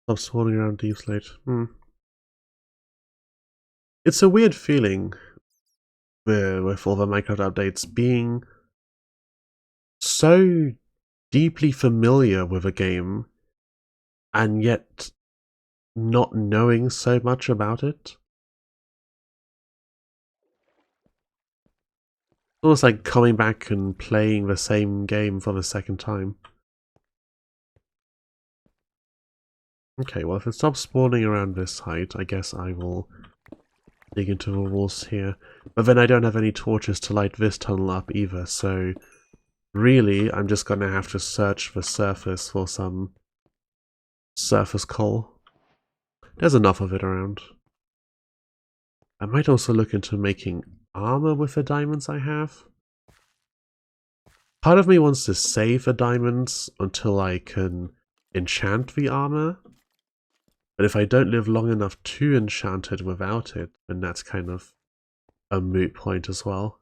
Stop spawning around Deep Slate. It's a weird feeling with all the Minecraft updates being so deeply familiar with a game and yet not knowing so much about it. It's almost like coming back and playing the same game for the second time. Okay, well if it stops spawning around this height, I guess I will dig into the walls here. But then I don't have any torches to light this tunnel up either, so really I'm just gonna have to search the surface for some surface coal. There's enough of it around. I might also look into making armor with the diamonds I have. Part of me wants to save the diamonds until I can enchant the armor. But if I don't live long enough to enchant it without it, then that's kind of a moot point as well.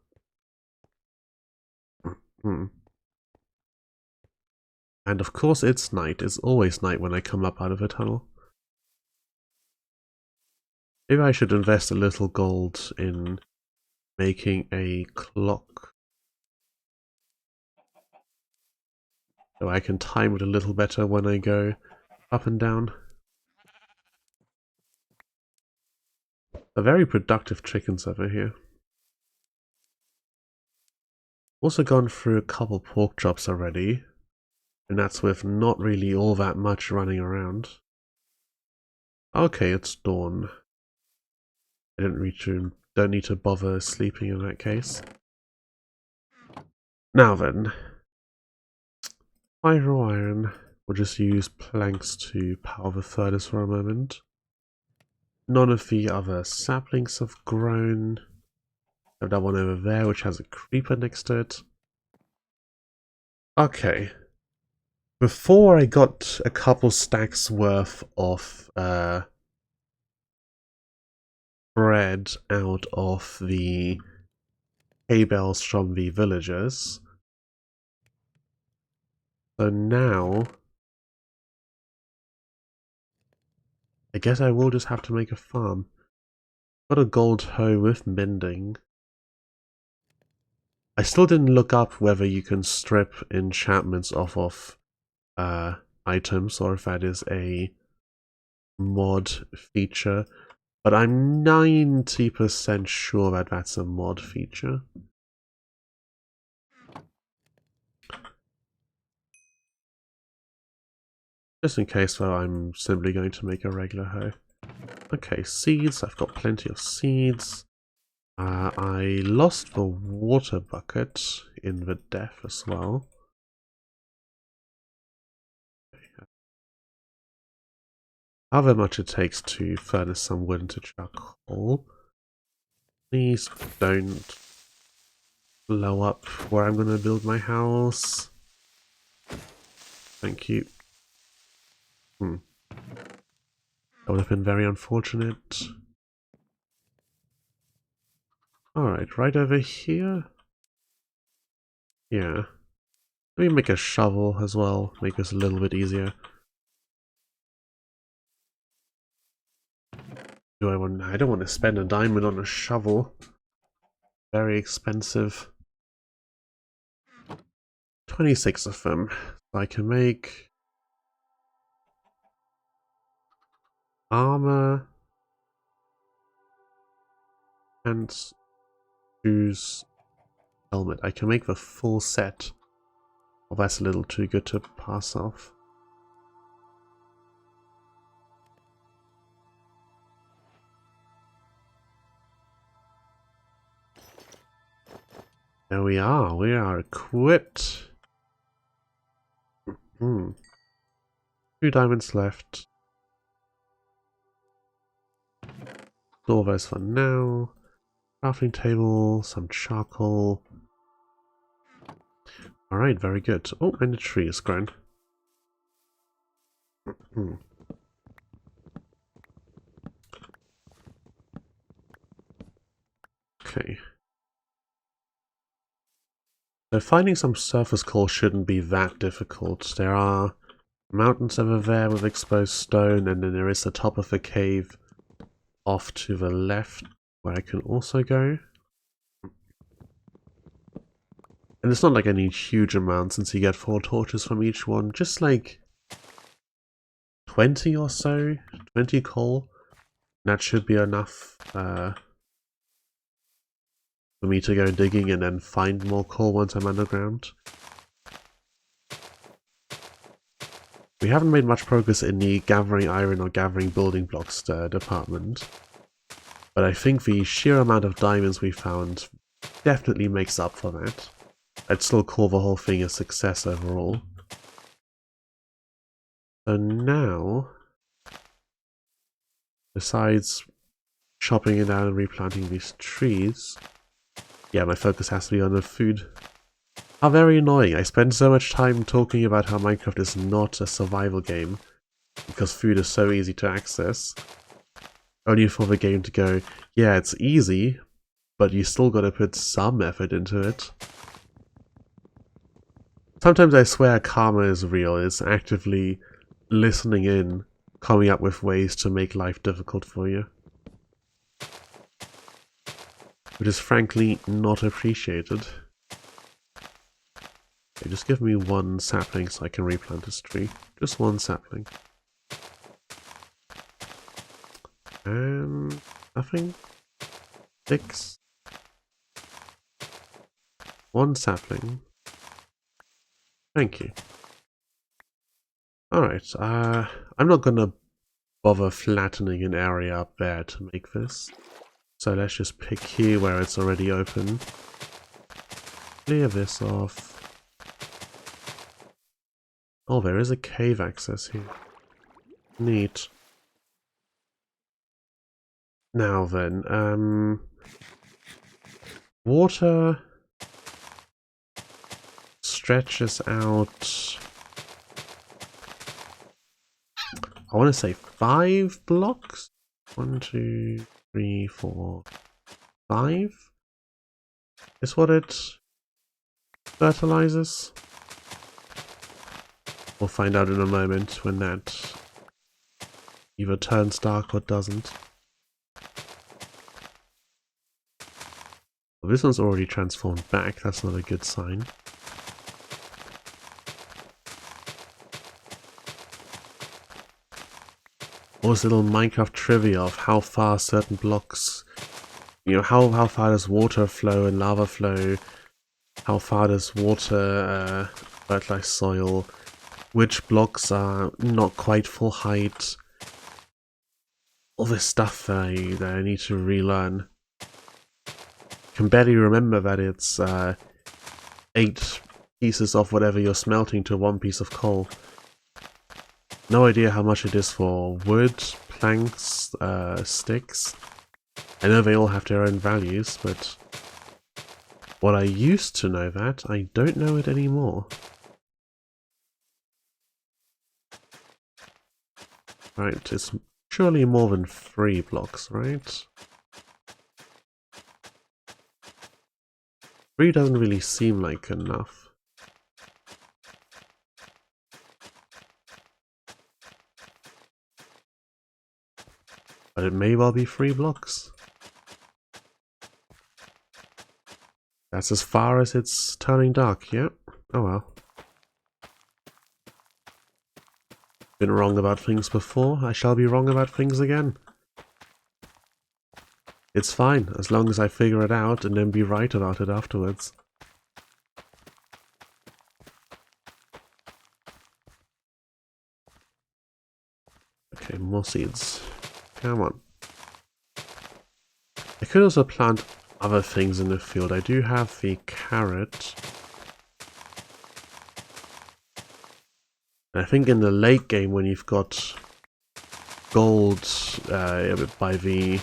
And of course it's night. It's always night when I come up out of a tunnel. Maybe I should invest a little gold in making a clock. So I can time it a little better when I go up and down. A very productive chickens over here. Also gone through a couple pork chops already. And that's with not really all that much running around. Okay, it's dawn. I don't need to bother sleeping in that case. Now then. Pyro iron. We'll just use planks to power the furnace for a moment. None of the other saplings have grown. I have that one over there which has a creeper next to it. Okay. Before I got a couple stacks worth of bread out of the hay bales from the villagers. So now I guess I will just have to make a farm. Got a gold hoe with mending. I still didn't look up whether you can strip enchantments off of items or if that is a mod feature, but I'm 90% sure that that's a mod feature. Just in case though, I'm simply going to make a regular hoe. Okay, seeds, I've got plenty of seeds. I lost the water bucket in the death as well. However much it takes to furnace some wood into charcoal. Please don't blow up where I'm going to build my house. Thank you. That would have been very unfortunate. Alright, right over here. Yeah. Let me make a shovel as well, make this a little bit easier. Do I want? I don't want to spend a diamond on a shovel. Very expensive. 26 of them. I can make armor, pants, shoes, helmet. I can make the full set. Well, that's a little too good to pass off. There we are equipped. 2 diamonds left. Store those for now. Crafting table, some charcoal. Alright, very good. Oh, and a tree is grown. Okay. So finding some surface coal shouldn't be that difficult. There are mountains over there with exposed stone, and then there is the top of the cave off to the left where I can also go. And it's not like any huge amount since you get 4 torches from each one, just like 20 or so, 20 coal. That should be enough for me to go digging and then find more coal once I'm underground. We haven't made much progress in the gathering iron or gathering building blocks department, but I think the sheer amount of diamonds we found definitely makes up for that. I'd still call the whole thing a success overall. So now, besides chopping it down and replanting these trees, yeah, my focus has to be on the food. How very annoying. I spend so much time talking about how Minecraft is not a survival game because food is so easy to access, only for the game to go, yeah, it's easy, but you still gotta put some effort into it. Sometimes I swear karma is real, it's actively listening in, coming up with ways to make life difficult for you. Which is frankly not appreciated. Okay, just give me 1 sapling so I can replant this tree. Just 1 sapling. And nothing. 6. 1 sapling. Thank you. Alright, I'm not gonna bother flattening an area up there to make this. So let's just pick here where it's already open. Clear this off. Oh, there is a cave access here. Neat. Now then, water stretches out, I want to say 5 blocks? 1, 2, 3, 4, 5 is what it fertilizes. We'll find out in a moment when that either turns dark or doesn't. Well, this one's already transformed back, that's not a good sign. Also, little Minecraft trivia of how far certain blocks, you know, how far does water flow and lava flow, how far does water fertilize soil, which blocks are not quite full height, all this stuff that I need to relearn. Can barely remember that it's 8 pieces of whatever you're smelting to 1 piece of coal. No idea how much it is for wood, planks, sticks. I know they all have their own values, but while I used to know that, I don't know it anymore. Right, it's surely more than 3 blocks, right? 3 doesn't really seem like enough. But it may well be 3 blocks. That's as far as it's turning dark, yeah? Oh well. Been wrong about things before, I shall be wrong about things again. It's fine, as long as I figure it out and then be right about it afterwards. Okay, more seeds. Come on. I could also plant other things in the field. I do have the carrot. I think in the late game when you've got gold by the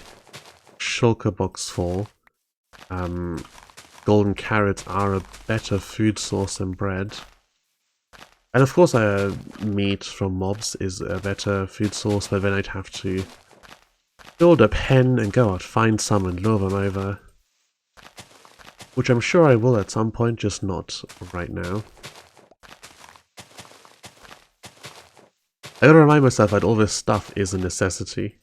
shulker box fall, golden carrots are a better food source than bread. And of course meat from mobs is a better food source, but then I'd have to build a pen and go out, find some and lure them over. Which I'm sure I will at some point, just not right now. I gotta remind myself that all this stuff is a necessity.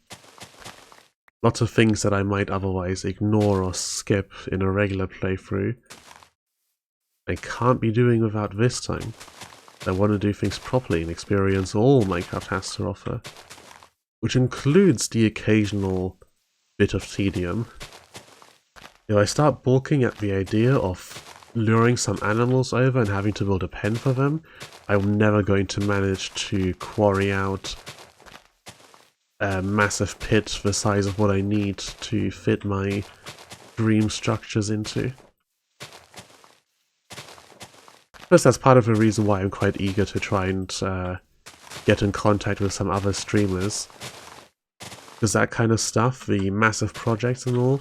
Lots of things that I might otherwise ignore or skip in a regular playthrough, I can't be doing without this time. I want to do things properly and experience all Minecraft has to offer, which includes the occasional bit of tedium. If I start balking at the idea of luring some animals over and having to build a pen for them, I'm never going to manage to quarry out a massive pit the size of what I need to fit my dream structures into. Plus, that's part of the reason why I'm quite eager to try and get in contact with some other streamers. Because that kind of stuff, the massive projects and all,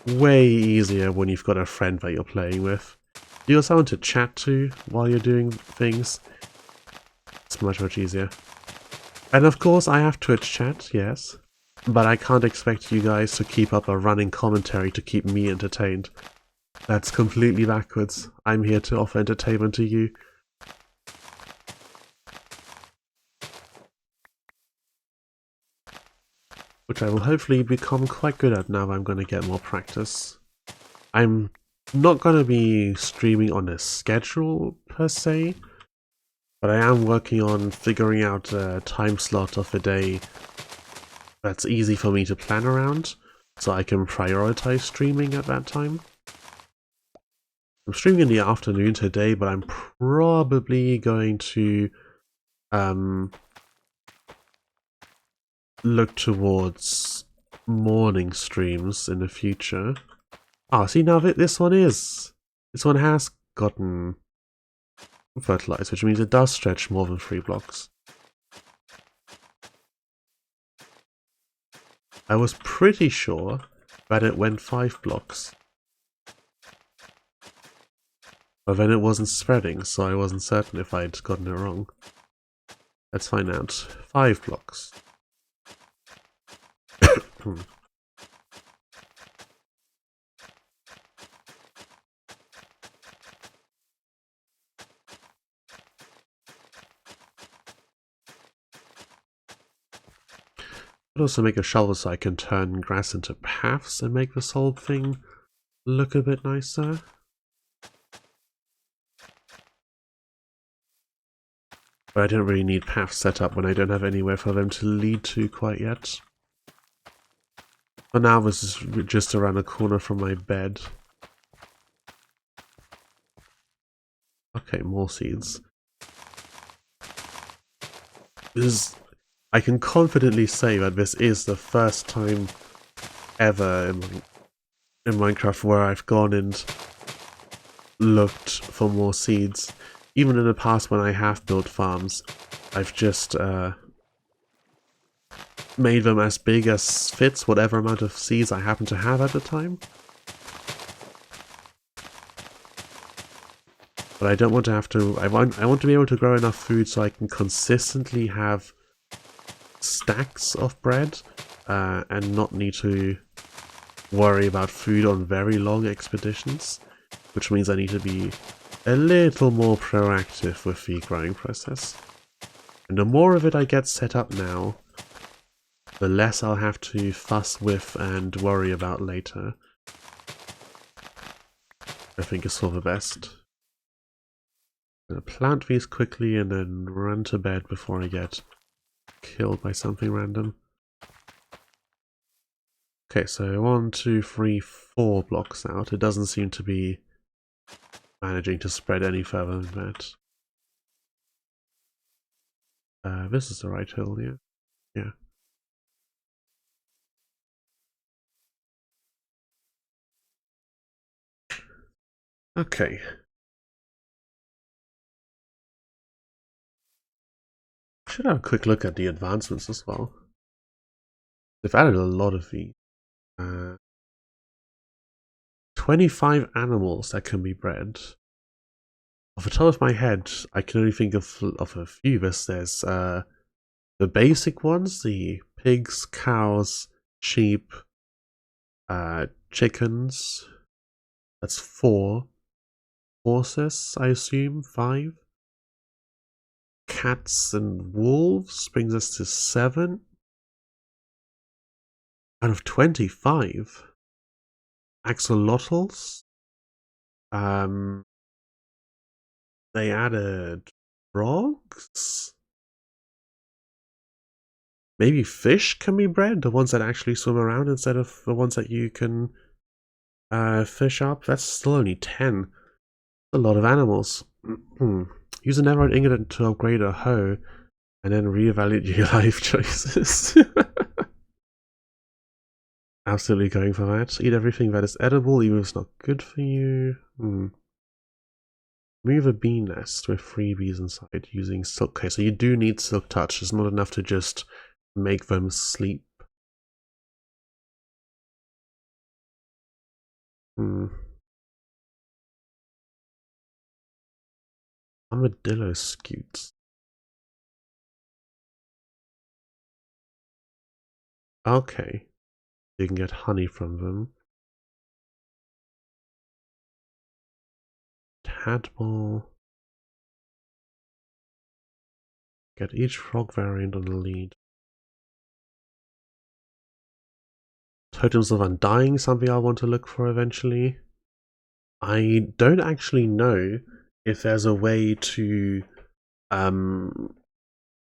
way easier when you've got a friend that you're playing with. You got someone to chat to while you're doing things. It's much, much easier. And of course I have Twitch chat, yes. But I can't expect you guys to keep up a running commentary to keep me entertained. That's completely backwards. I'm here to offer entertainment to you. Which I will hopefully become quite good at now that I'm going to get more practice. I'm not going to be streaming on a schedule per se, but I am working on figuring out a time slot of the day that's easy for me to plan around, so I can prioritize streaming at that time. I'm streaming in the afternoon today, but I'm probably going to look towards morning streams in the future. Ah, see now this one has gotten fertilized, which means it does stretch more than 3 blocks. I was pretty sure that it went 5 blocks. But then it wasn't spreading, so I wasn't certain if I'd gotten it wrong. Let's find out. 5 blocks. I'd also make a shovel so I can turn grass into paths and make this whole thing look a bit nicer. But I don't really need paths set up when I don't have anywhere for them to lead to quite yet. For now, this is just around the corner from my bed. Okay, more seeds. I can confidently say that this is the first time ever in Minecraft where I've gone and looked for more seeds. Even in the past when I have built farms, I've just made them as big as fits whatever amount of seeds I happen to have at the time. But I don't want to have to... I want to be able to grow enough food so I can consistently have stacks of bread and not need to worry about food on very long expeditions, which means I need to be a little more proactive with the growing process. And the more of it I get set up now, the less I'll have to fuss with and worry about later. I think is for the best. I'm gonna plant these quickly and then run to bed before I get killed by something random. Okay, so 1, 2, 3, 4 blocks out. It doesn't seem to be managing to spread any further than that. This is the right hill, yeah. Yeah. Okay. Should have a quick look at the advancements as well. They've added a lot of these. 25 animals that can be bred. Off the top of my head, I can only think of a few. There's the basic ones, the pigs, cows, sheep, chickens. That's 4. Horses, I assume, 5. Cats and wolves brings us to 7. Out of 25. Axolotls. They added frogs? Maybe fish can be bred? The ones that actually swim around instead of the ones that you can fish up? That's still only 10. A lot of animals. Use a netherite ingot to upgrade a hoe and then reevaluate your life choices. Absolutely going for that. Eat everything that is edible, even if it's not good for you. Move a bee nest with 3 bees inside using silk. Okay, so you do need silk touch. It's not enough to just make them sleep. Armadillo scutes. Okay. You can get honey from them. Tadpole. Get each frog variant on the lead. Totems of Undying, something I want to look for eventually. I don't actually know if there's a way to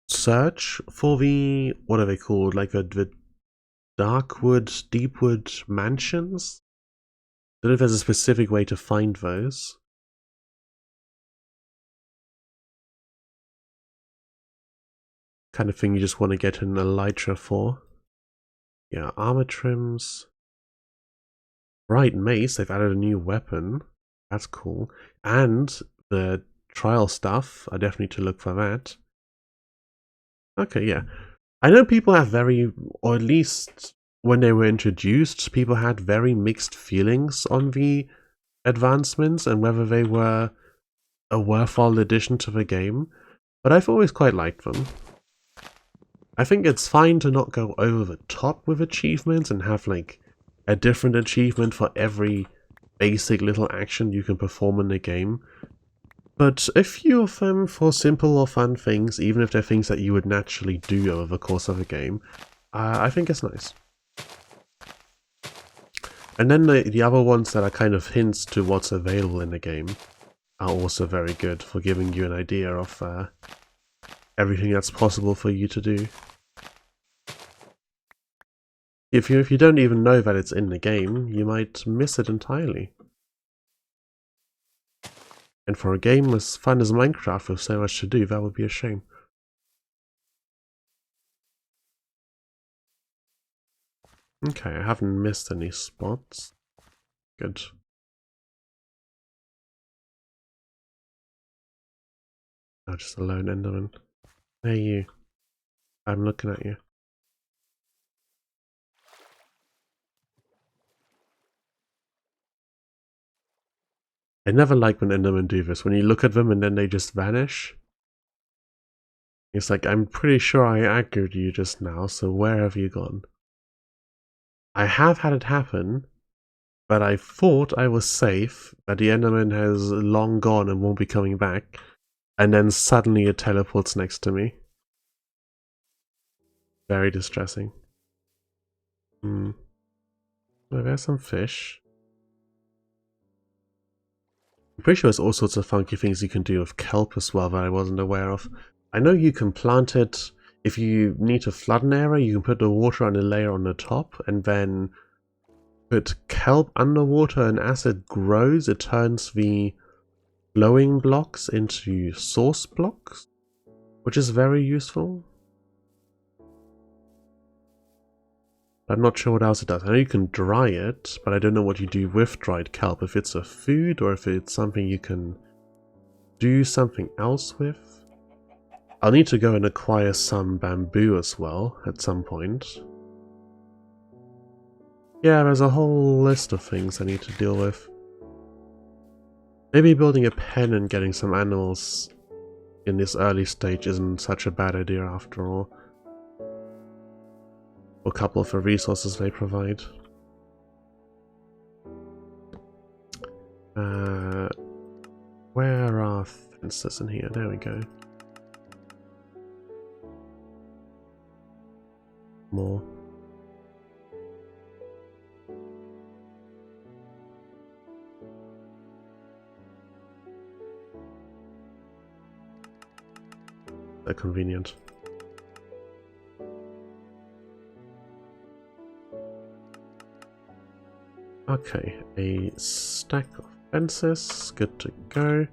search for the, what are they called, like the Darkwood, Deepwood mansions? I don't know if there's a specific way to find those. Kind of thing you just want to get an elytra for. Yeah, armor trims. Right, mace, they've added a new weapon. That's cool. And the trial stuff, I definitely need to look for that. Okay, yeah. I know people have very, or at least when they were introduced, people had very mixed feelings on the advancements and whether they were a worthwhile addition to the game, but I've always quite liked them. I think it's fine to not go over the top with achievements and have like a different achievement for every basic little action you can perform in the game. But a few of them for simple or fun things, even if they're things that you would naturally do over the course of a game, I think it's nice. And then the other ones that are kind of hints to what's available in the game are also very good for giving you an idea of everything that's possible for you to do. If you don't even know that it's in the game, you might miss it entirely. And for a game as fun as Minecraft with so much to do, that would be a shame. Okay, I haven't missed any spots. Good. Oh, just a lone Enderman. Hey you. I'm looking at you. I never like when Endermen do this, when you look at them and then they just vanish. It's like, I'm pretty sure I aggroed you just now, so where have you gone? I have had it happen, but I thought I was safe, that the Enderman has long gone and won't be coming back, and then suddenly it teleports next to me. Very distressing. Oh, there's some fish. I'm pretty sure there's all sorts of funky things you can do with kelp as well that I wasn't aware of. I know you can plant it. If you need to flood an area, you can put the water on a layer on the top and then put kelp underwater, and as it grows, it turns the flowing blocks into source blocks, which is very useful. I'm not sure what else it does. I know you can dry it, but I don't know what you do with dried kelp. If it's a food or if it's something you can do something else with. I'll need to go and acquire some bamboo as well at some point. Yeah, there's a whole list of things I need to deal with. Maybe building a pen and getting some animals in this early stage isn't such a bad idea after all. A couple of the resources they provide. Where are fences in here? There we go. More. They're convenient. Okay, a stack of fences, good to go.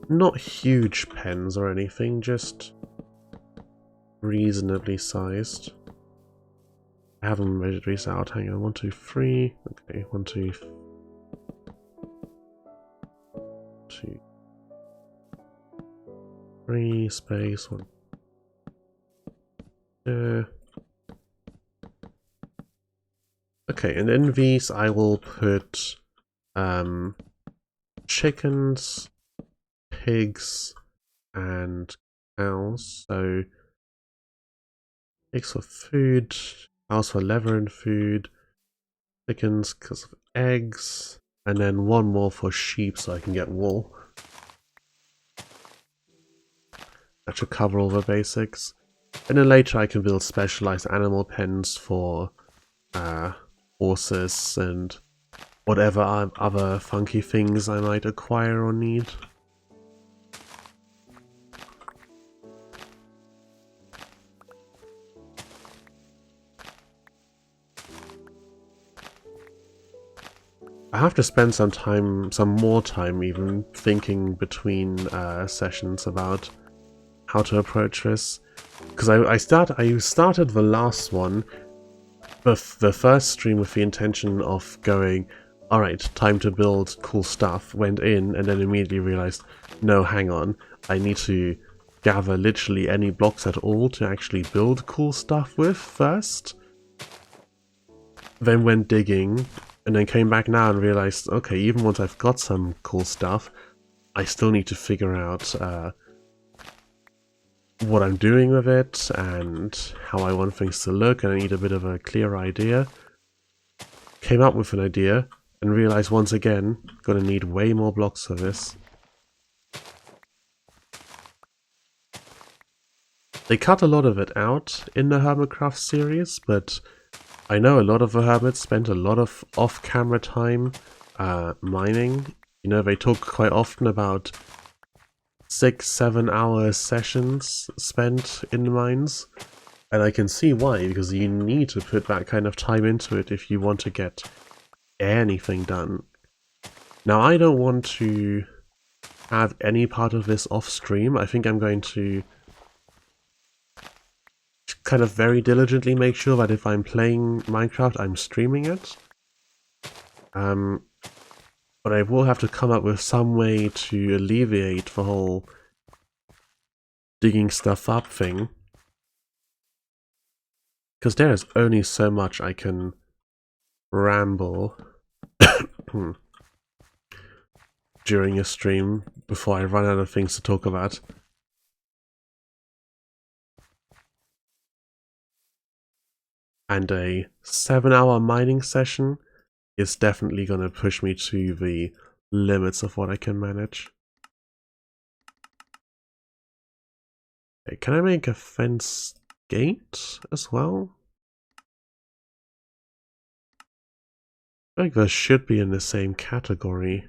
Not huge pens or anything, just reasonably sized. I haven't measured these out. Hang on, 1, 2, 3. Okay, 1, 2, 2, 3 space 1. Okay, and in these I will put chickens, pigs, and cows. So pigs for food, cows for leather and food, chickens because of eggs, and then one more for sheep so I can get wool. That should cover all the basics. And then later I can build specialized animal pens for horses and whatever other funky things I might acquire or need. I have to spend some more time even, thinking between sessions about how to approach this. Because I started the last one, the first stream, with the intention of going, alright, time to build cool stuff, went in and then immediately realized, no, hang on, I need to gather literally any blocks at all to actually build cool stuff with first. Then went digging, and then came back now and realized, okay, even once I've got some cool stuff, I still need to figure out what I'm doing with it and how I want things to look, and I need a bit of a clear idea. Came up with an idea and realized once again, gonna need way more blocks for this. They cut a lot of it out in the Hermitcraft series, but I know a lot of the Hermits spent a lot of off-camera time mining. You know, they talk quite often about 6-7 hour sessions spent in the mines, and I can see why, because you need to put that kind of time into it if you want to get anything done. Now, I don't want to have any part of this off stream. I think I'm going to kind of very diligently make sure that if I'm playing Minecraft, I'm streaming it. But I will have to come up with some way to alleviate the whole digging stuff up thing. Because there's only so much I can ramble during a stream before I run out of things to talk about. And a 7-hour mining session is definitely going to push me to the limits of what I can manage. Okay, can I make a fence gate as well? I think those should be in the same category.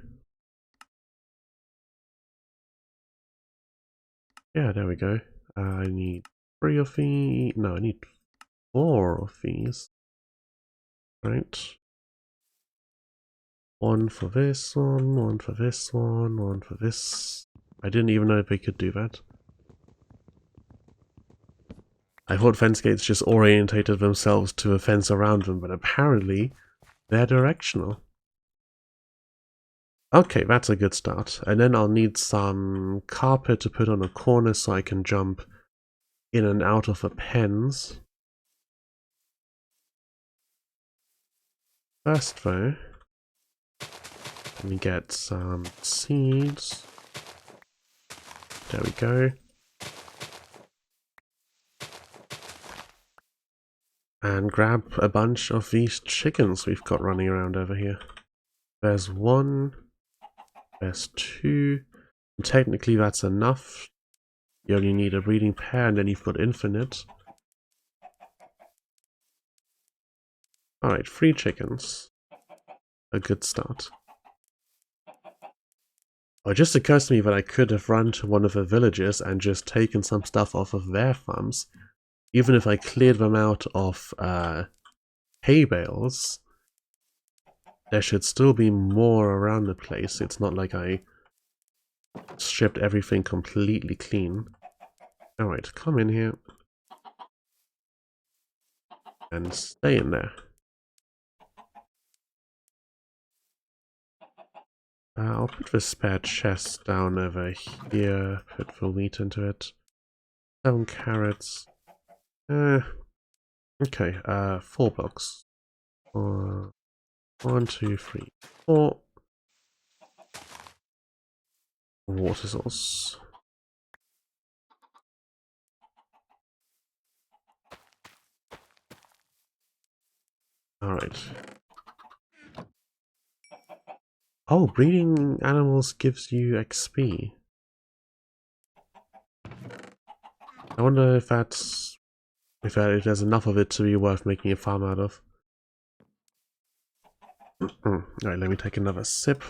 Yeah, there we go. I need 3 of these. No, I need 4 of these. Right. 1 for this one, 1 for this one, 1 for this. I didn't even know if they could do that. I thought fence gates just orientated themselves to a fence around them, but apparently they're directional. Okay, that's a good start. And then I'll need some carpet to put on a corner so I can jump in and out of the pens. First though, let me get some seeds. There we go. And grab a bunch of these chickens we've got running around over here. There's 1, there's 2, and technically that's enough. You only need a breeding pair and then you've got infinite. Alright, 3 chickens. A good start. Oh, it just occurs to me that I could have run to one of the villages and just taken some stuff off of their farms. Even if I cleared them out of hay bales, there should still be more around the place. It's not like I stripped everything completely clean. Alright, come in here. And stay in there. I'll put the spare chest down over here, put the wheat into it. 7 carrots. Okay, 4 blocks. 1, 2, 3, 4. Water source. Alright. Oh, breeding animals gives you XP. I wonder if that's... if there's enough of it to be worth making a farm out of. Alright, let me take another sip.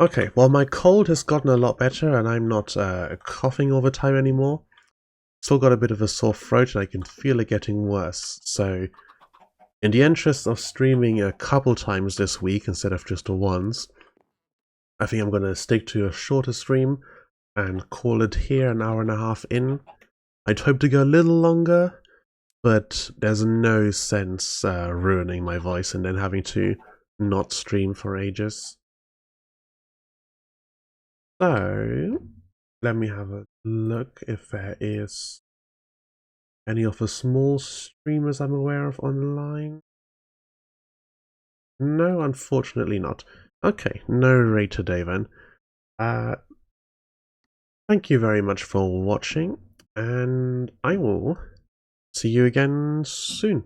Okay, well my cold has gotten a lot better and I'm not coughing all the time anymore. Still got a bit of a sore throat and I can feel it getting worse, so in the interest of streaming a couple times this week instead of just once, I think I'm going to stick to a shorter stream and call it here, an hour and a half in. I'd hope to go a little longer, but there's no sense ruining my voice and then having to not stream for ages. So, let me have a look if there is any of the small streamers I'm aware of online. No, unfortunately not. Okay, no raid today then. Thank you very much for watching, and I will see you again soon.